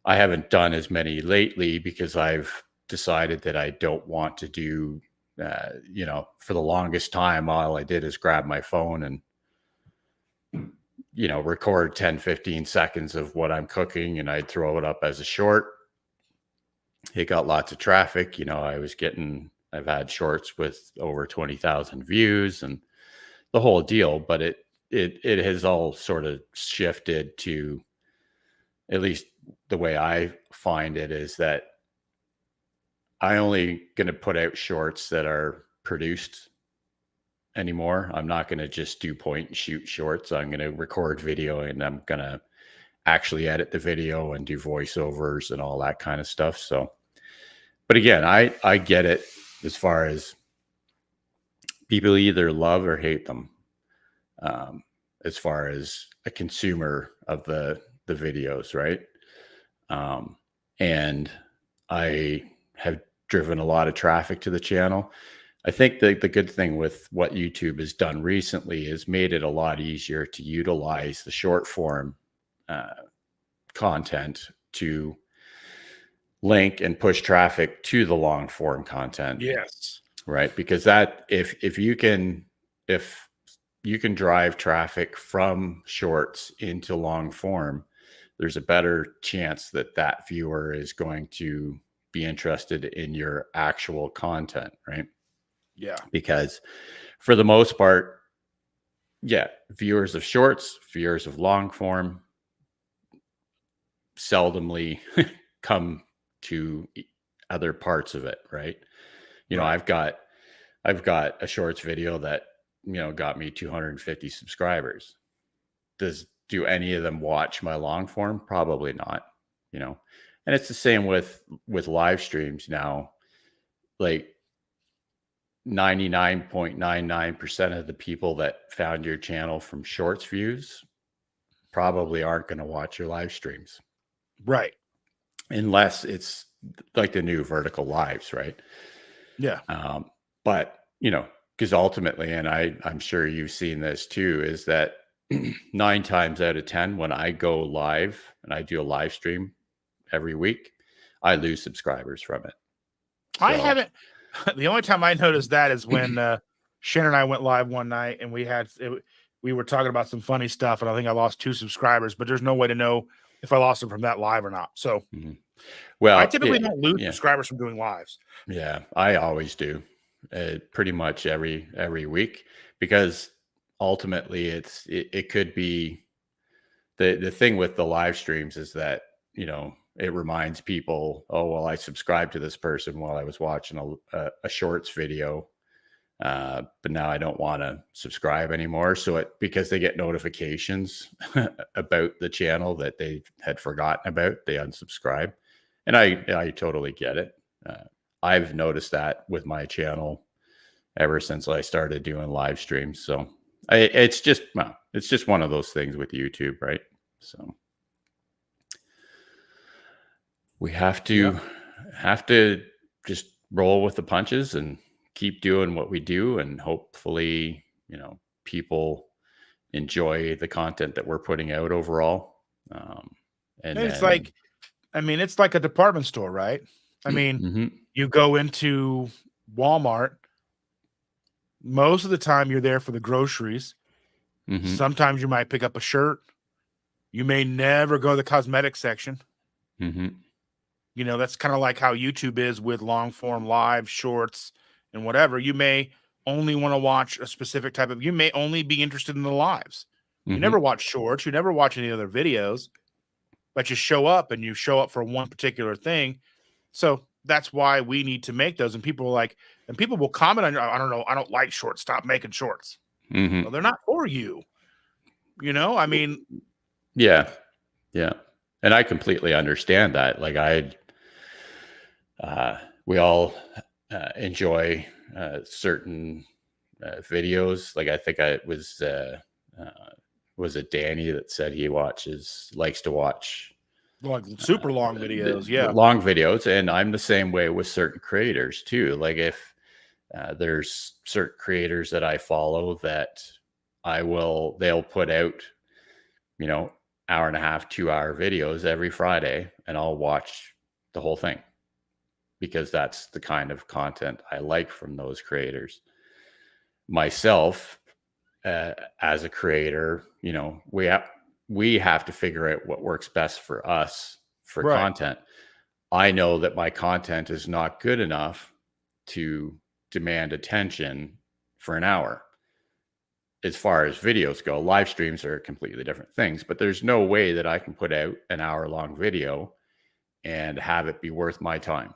[SPEAKER 2] I haven't done as many lately because I've decided that I don't want to do, for the longest time, all I did is grab my phone and, record 10, 15 seconds of what I'm cooking and I'd throw it up as a short. It got lots of traffic. I've had shorts with over 20,000 views and the whole deal, but it has all sort of shifted to, at least the way I find it, is that I only going to put out shorts that are produced anymore. I'm not going to just do point and shoot shorts. I'm going to record video and I'm going to actually edit the video and do voiceovers and all that kind of stuff. So, but again, I get it as far as people either love or hate them. As far as a consumer of the videos, right? And I have driven a lot of traffic to the channel. I think the good thing with what YouTube has done recently is made it a lot easier to utilize the short form uh, content to link and push traffic to the long form content,
[SPEAKER 1] Yes.
[SPEAKER 2] right? Because that if you can drive traffic from shorts into long form, there's a better chance that that viewer is going to be interested in your actual content, right?
[SPEAKER 1] Yeah.
[SPEAKER 2] Because for the most part, yeah, viewers of shorts, viewers of long form seldomly come to other parts of it, right?
[SPEAKER 1] Right.
[SPEAKER 2] I've got a shorts video that, got me 250 subscribers. Do any of them watch my long form? Probably not, you know. And it's the same with live streams now. Like 99.99% of the people that found your channel from shorts views probably aren't going to watch your live streams
[SPEAKER 1] Right.
[SPEAKER 2] unless it's like the new vertical lives, right?
[SPEAKER 1] Yeah.
[SPEAKER 2] But because ultimately, and I'm sure you've seen this too, is that 9 times out of 10, when I go live and I do a live stream every week, I lose subscribers from it.
[SPEAKER 1] I
[SPEAKER 2] So,
[SPEAKER 1] haven't. The only time I noticed that is when Shannon and I went live one night and we were talking about some funny stuff, and I think I lost 2 subscribers, but there's no way to know if I lost them from that live or not. So
[SPEAKER 2] mhm.
[SPEAKER 1] I
[SPEAKER 2] Well,
[SPEAKER 1] typically don't lose subscribers from doing lives.
[SPEAKER 2] yeah, I always do, pretty much every week, because ultimately it could be the thing with the live streams is that it reminds people, oh well, I subscribed to this person while I was watching a shorts video, but now I don't want to subscribe anymore. So because they get notifications about the channel that they had forgotten about, they unsubscribe, and I totally get it. I've noticed that with my channel ever since I started doing live streams. So it's just, well, it's just one of those things with YouTube, right? So we have
[SPEAKER 1] Yeah.
[SPEAKER 2] to just roll with the punches and keep doing what we do, and hopefully, people enjoy the content that we're putting out overall. And
[SPEAKER 1] And it's
[SPEAKER 2] then,
[SPEAKER 1] like, I mean, it's like a department store, right? I mean,
[SPEAKER 2] hmm
[SPEAKER 1] you go into Walmart, most of the time you're there for the groceries.
[SPEAKER 2] hmm
[SPEAKER 1] Sometimes you might pick up a shirt. You may never go to the cosmetic section.
[SPEAKER 2] hmm
[SPEAKER 1] That's kind of like how YouTube is with long form live shorts and whatever. You may only want to watch a specific type of, you may only be interested in the lives. You never
[SPEAKER 2] hmm
[SPEAKER 1] watch shorts, you never watch any other videos, but you show up and you show up for one particular thing. So that's why we need to make those. And people are like, and people will comment on, I don't know, I don't like shorts. Stop making shorts. Well,
[SPEAKER 2] hmm
[SPEAKER 1] they're not for you. I mean,
[SPEAKER 2] yeah, yeah. And I completely understand that. Like we all enjoy certain videos. Like I think was it Danny that said he likes to watch
[SPEAKER 1] like super long videos.
[SPEAKER 2] the
[SPEAKER 1] Yeah.
[SPEAKER 2] long videos, and I'm the same way with certain creators too. Like if there's certain creators that I follow that they'll put out, hour and a half, 2 hour videos every Friday, and I'll watch the whole thing because that's the kind of content I like from those creators. Myself, as a creator, we have to figure out what works best for us for
[SPEAKER 1] Right.
[SPEAKER 2] content. I know that my content is not good enough to demand attention for an hour. As far as videos go, live streams are completely different things, but there's no way that I can put out an hour-long video and have it be worth my time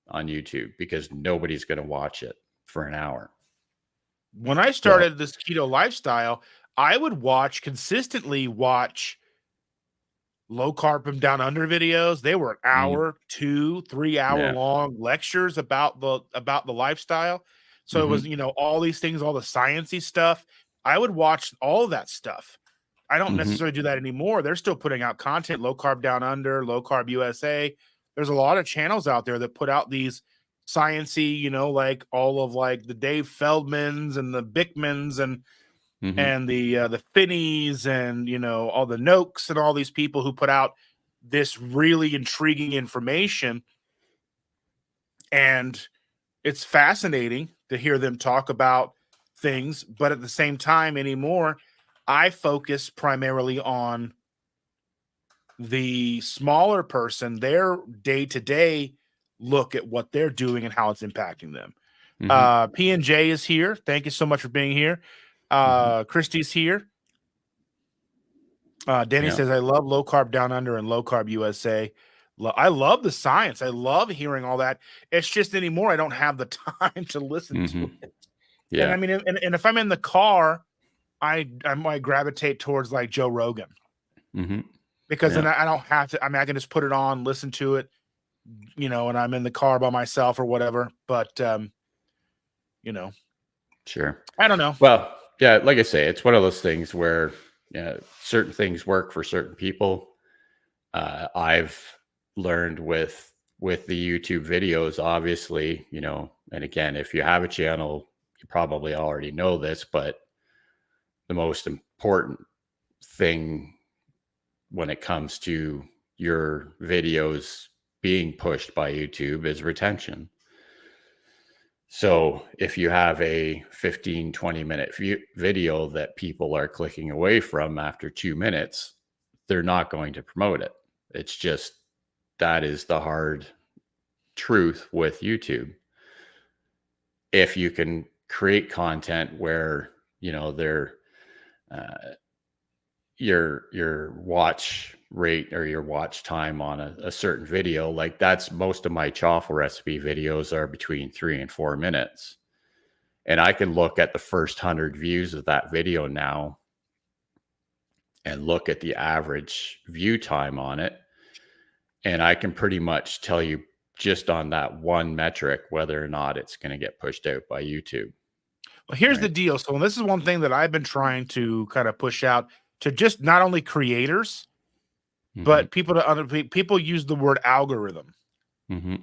[SPEAKER 2] on YouTube because nobody's going to watch it for an hour.
[SPEAKER 1] When I
[SPEAKER 2] So,
[SPEAKER 1] started this keto lifestyle, I would consistently watch low carb from down under videos. They were an
[SPEAKER 2] mm,
[SPEAKER 1] hour, 2, 3 hour
[SPEAKER 2] yeah.
[SPEAKER 1] long lectures about the lifestyle. So it was,
[SPEAKER 2] hmm
[SPEAKER 1] all these things, all the sciencey stuff. I would watch all of that stuff. I don't
[SPEAKER 2] hmm
[SPEAKER 1] necessarily do that anymore. They're still putting out content, low carb down under, low carb USA. There's a lot of channels out there that put out these sciencey, like all of like the Dave Feldmans and the Bickmans and
[SPEAKER 2] hmm
[SPEAKER 1] the Finneys and all the Noakes and all these people who put out this really intriguing information. And it's fascinating to hear them talk about things, but at the same time anymore, I focus primarily on the smaller person, their day-to-day look at what they're doing and how it's impacting them.
[SPEAKER 2] hmm
[SPEAKER 1] P&J is here. Thank you so much for being here.
[SPEAKER 2] hmm
[SPEAKER 1] Christy's here. Danny
[SPEAKER 2] Yeah.
[SPEAKER 1] says, I love low carb down under and low carb USA. I love the science. I love hearing all that. It's just anymore, I don't have the time to listen
[SPEAKER 2] hmm
[SPEAKER 1] to it. And I
[SPEAKER 2] Yeah.
[SPEAKER 1] mean, and if I'm in the car, I might gravitate towards like Joe Rogan
[SPEAKER 2] hmm
[SPEAKER 1] because then
[SPEAKER 2] Yeah.
[SPEAKER 1] I don't have to. I mean, I can just put it on, listen to it, and I'm in the car by myself or whatever. But you know,
[SPEAKER 2] Sure.
[SPEAKER 1] I don't know.
[SPEAKER 2] Well, yeah, like I say, it's one of those things where certain things work for certain people. I've learned with the YouTube videos, obviously, and again, if you have a channel, you probably already know this, but the most important thing when it comes to your videos being pushed by YouTube is retention. So if you have a 15, 20-minute video that people are clicking away from after 2 minutes, they're not going to promote it. It's just that is the hard truth with YouTube. If you can create content where, they're your watch rate or your watch time on a certain video, like that's most of my chaffle recipe videos are between 3 and 4 minutes. And I can look at the first 100 views of that video now and look at the average view time on it. And I can pretty much tell you just on that one metric, whether or not it's going to get pushed out by YouTube.
[SPEAKER 1] Well, here's the
[SPEAKER 2] Right.
[SPEAKER 1] deal. So this is one thing that I've been trying to kind of push out to just not only creators,
[SPEAKER 2] Mm-hmm.
[SPEAKER 1] but people to other people use the word algorithm.
[SPEAKER 2] Mm-hmm.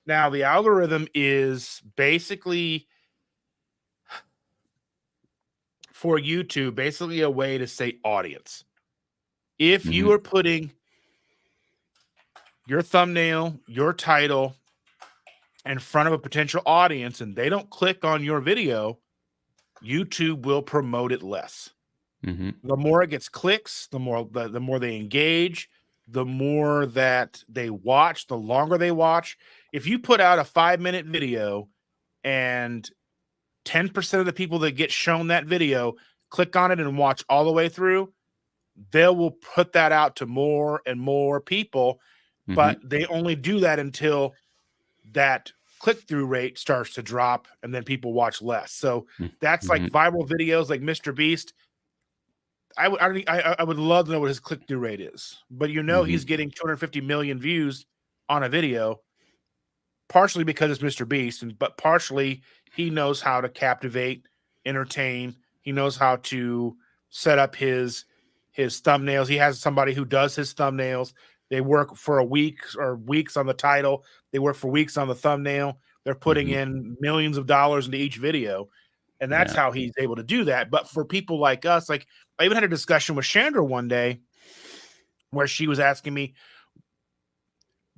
[SPEAKER 1] Now, the algorithm is basically for YouTube, basically a way to say audience. If
[SPEAKER 2] Mm-hmm.
[SPEAKER 1] you are putting your thumbnail, your title in front of a potential audience and they don't click on your video, YouTube will promote it less.
[SPEAKER 2] Mm-hmm.
[SPEAKER 1] The more it gets clicks, the more they engage, the more that they watch, the longer they watch. If you put out a 5-minute video and 10% of the people that get shown that video click on it and watch all the way through, they will put that out to more and more people,
[SPEAKER 2] Mm-hmm.
[SPEAKER 1] but they only do that until that click-through rate starts to drop and then people watch less. So that's like
[SPEAKER 2] Mm-hmm.
[SPEAKER 1] viral videos like Mr. Beast. I would love to know what his click-through rate is, but he's
[SPEAKER 2] Mm-hmm.
[SPEAKER 1] getting 250 million views on a video, partially because it's Mr. Beast, but partially he knows how to captivate, entertain. He knows how to set up his thumbnails. He has somebody who does his thumbnails. They work for a week or weeks on the title. They work for weeks on the thumbnail. They're putting
[SPEAKER 2] Mm-hmm.
[SPEAKER 1] in millions of dollars into each video. And that's
[SPEAKER 2] Yeah.
[SPEAKER 1] how he's able to do that. But for people like us, like I even had a discussion with Chandra one day where she was asking me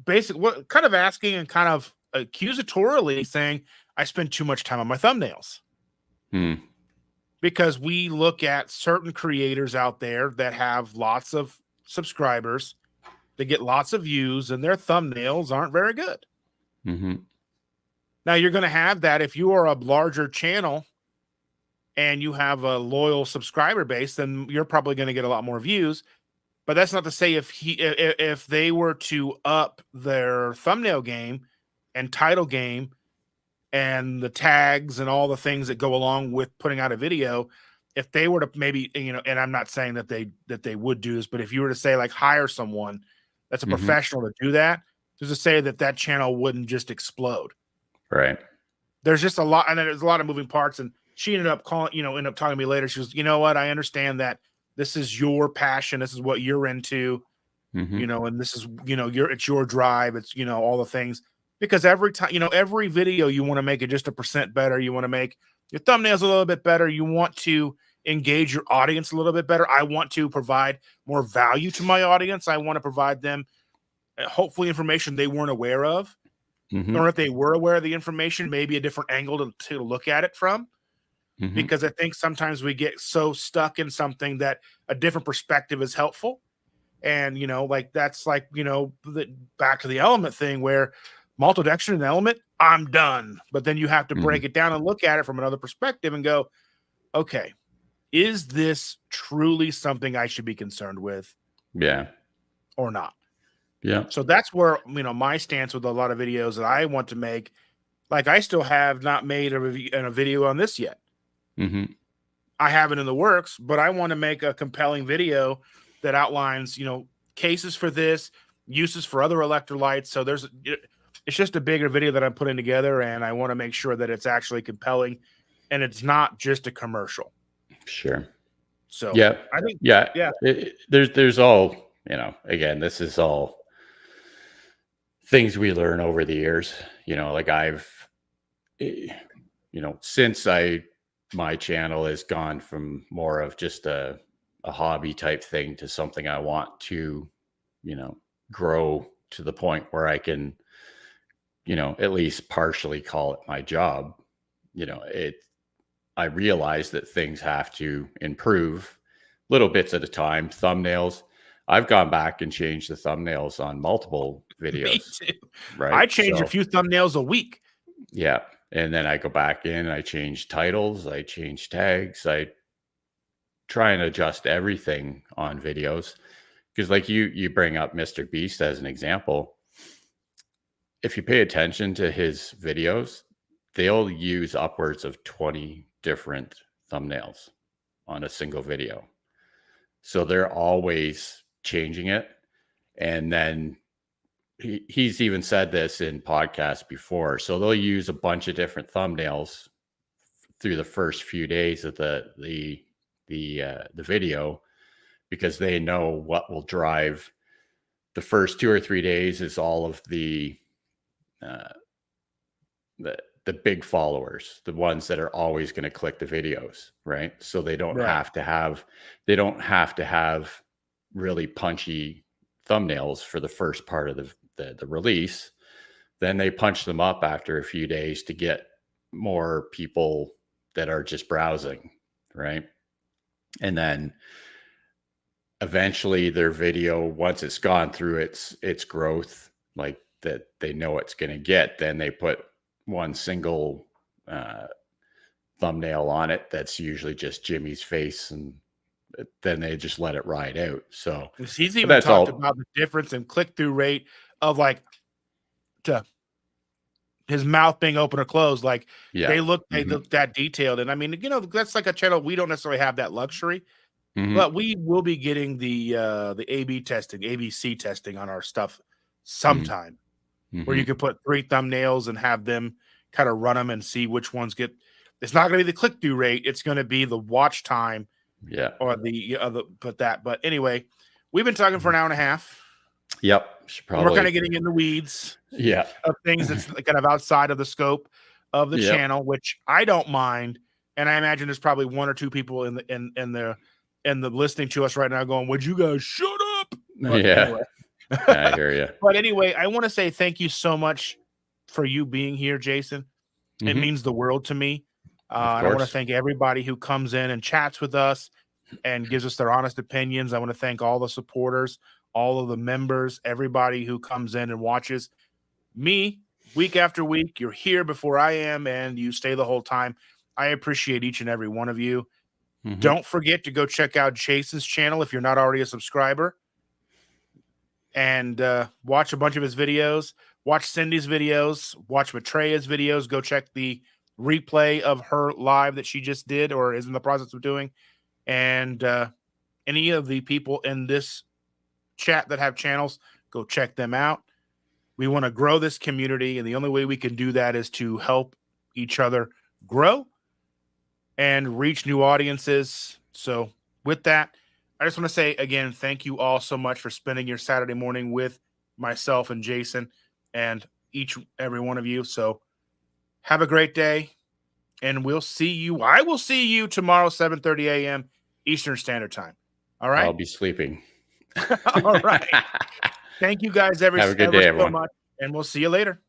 [SPEAKER 1] basically what kind of asking and kind of accusatorily saying I spend too much time on my thumbnails.
[SPEAKER 2] Mm.
[SPEAKER 1] Because we look at certain creators out there that have lots of subscribers, they get lots of views, and their thumbnails aren't very good.
[SPEAKER 2] Mm-hmm.
[SPEAKER 1] Now, you're going to have that if you are a larger channel and you have a loyal subscriber base, then you're probably going to get a lot more views. But that's not to say if they were to up their thumbnail game and title game and the tags and all the things that go along with putting out a video, if they were to maybe, and I'm not saying that they would do this, but if you were to say like hire someone that's a
[SPEAKER 2] Mm-hmm.
[SPEAKER 1] professional to do that, just to say that channel wouldn't just explode.
[SPEAKER 2] Right.
[SPEAKER 1] There's just a lot, and there's a lot of moving parts. And she ended up talking to me later. She was, you know what? I understand that this is your passion. This is what you're into,
[SPEAKER 2] Mm-hmm.
[SPEAKER 1] and this is, it's your drive. It's, all the things, because every time, every video you want to make it just 1% better. You want to make your thumbnails a little bit better. You want to engage your audience a little bit better. I want to provide more value to my audience. I want to provide them hopefully information they weren't aware of,
[SPEAKER 2] Mm-hmm.
[SPEAKER 1] or if they were aware of the information, maybe a different angle to look at it from.
[SPEAKER 2] Mm-hmm.
[SPEAKER 1] Because I think sometimes we get so stuck in something that a different perspective is helpful. And, like that's like, back to the element thing where maltodextrin and element, I'm done. But then you have to break it down and look at it from another perspective and go, okay, is this truly something I should be concerned with?
[SPEAKER 2] Yeah.
[SPEAKER 1] Or not?
[SPEAKER 2] Yeah.
[SPEAKER 1] So that's where, my stance with a lot of videos that I want to make. Like I still have not made a video on this yet.
[SPEAKER 2] Mm-hmm.
[SPEAKER 1] I have it in the works, but I want to make a compelling video that outlines, cases for this, uses for other electrolytes. So it's just a bigger video that I'm putting together, and I want to make sure that it's actually compelling and it's not just a commercial.
[SPEAKER 2] Sure.
[SPEAKER 1] So
[SPEAKER 2] yeah,
[SPEAKER 1] I think,
[SPEAKER 2] yeah.
[SPEAKER 1] yeah.
[SPEAKER 2] There's all, again, this is all things we learn over the years, like I've, since my channel has gone from more of just a hobby type thing to something I want to, grow to the point where I can, at least partially call it my job. I realize that things have to improve little bits at a time. Thumbnails, I've gone back and changed the thumbnails on multiple videos.
[SPEAKER 1] Me too.
[SPEAKER 2] Right.
[SPEAKER 1] I change a few thumbnails a week.
[SPEAKER 2] Yeah. And then I go back in, I change titles, I change tags, I try and adjust everything on videos. Because like you bring up Mr. Beast as an example. If you pay attention to his videos, they'll use upwards of 20 different thumbnails on a single video. So they're always changing it. And then he's even said this in podcasts before. So they'll use a bunch of different thumbnails through the first few days of the video, because they know what will drive. The first 2 or 3 days is all of uh, the big followers, the ones that are always going to click the videos, right? So they don't
[SPEAKER 1] Right.
[SPEAKER 2] have to have really punchy thumbnails for the first part of the release. Then they punch them up after a few days to get more people that are just browsing, right? And then eventually their video, once it's gone through its growth, like that they know it's going to get, then they put one single thumbnail on it that's usually just Jimmy's face, and then they just let it ride out. So
[SPEAKER 1] He's
[SPEAKER 2] but
[SPEAKER 1] even
[SPEAKER 2] that's
[SPEAKER 1] talked
[SPEAKER 2] all.
[SPEAKER 1] about the difference in click-through rate of like to his mouth being open or closed. Like
[SPEAKER 2] Yeah.
[SPEAKER 1] they
[SPEAKER 2] Hmm.
[SPEAKER 1] look that detailed. And I mean, that's like a channel we don't necessarily have that luxury,
[SPEAKER 2] Hmm.
[SPEAKER 1] but we will be getting the AB testing, ABC testing on our stuff
[SPEAKER 2] Hmm.
[SPEAKER 1] sometime, where
[SPEAKER 2] Hmm.
[SPEAKER 1] you can put 3 thumbnails and have them kind of run them and see which ones get. It's not going to be the click-through rate. It's going to be the watch time
[SPEAKER 2] Yeah.
[SPEAKER 1] or the other. But anyway, we've been talking for an hour and a half,
[SPEAKER 2] Yep. Should
[SPEAKER 1] and we're kind
[SPEAKER 2] probably.
[SPEAKER 1] of getting in the weeds
[SPEAKER 2] Yeah.
[SPEAKER 1] of things that's kind of outside of the scope of the
[SPEAKER 2] Yep.
[SPEAKER 1] channel, which I don't mind. And I imagine there's probably 1 or 2 people in the listening to us right now going, "Would you guys shut up?" But
[SPEAKER 2] Yeah.
[SPEAKER 1] anyway,
[SPEAKER 2] I hear you.
[SPEAKER 1] but anyway, I want to say thank you so much for you being here, Jason. It
[SPEAKER 2] Hmm.
[SPEAKER 1] means the world to me.
[SPEAKER 2] Of
[SPEAKER 1] And I want to
[SPEAKER 2] course.
[SPEAKER 1] thank everybody who comes in and chats with us and gives us their honest opinions. I want to thank all the supporters, all of the members, everybody who comes in and watches me week after week. You're here before I am, and you stay the whole time. I appreciate each and every one of you.
[SPEAKER 2] Hmm.
[SPEAKER 1] Don't forget to go check out Chase's channel if you're not already a subscriber, and watch a bunch of his videos. Watch Cindy's videos. Watch Matreya's videos. Go check the replay of her live that she just did or is in the process of doing. And any of the people in this chat that have channels, go check them out. We want to grow this community, and the only way we can do that is to help each other grow and reach new audiences. So, with that, I just want to say again, thank you all so much for spending your Saturday morning with myself and Jason and each every one of you. So, have a great day, and we'll see you. I will see you tomorrow, 7:30 a.m. Eastern Standard Time. All
[SPEAKER 2] I'll
[SPEAKER 1] right.
[SPEAKER 2] be sleeping.
[SPEAKER 1] All right. Thank you guys
[SPEAKER 2] Have a good
[SPEAKER 1] ever
[SPEAKER 2] day,
[SPEAKER 1] so
[SPEAKER 2] everyone.
[SPEAKER 1] much, and we'll see you later.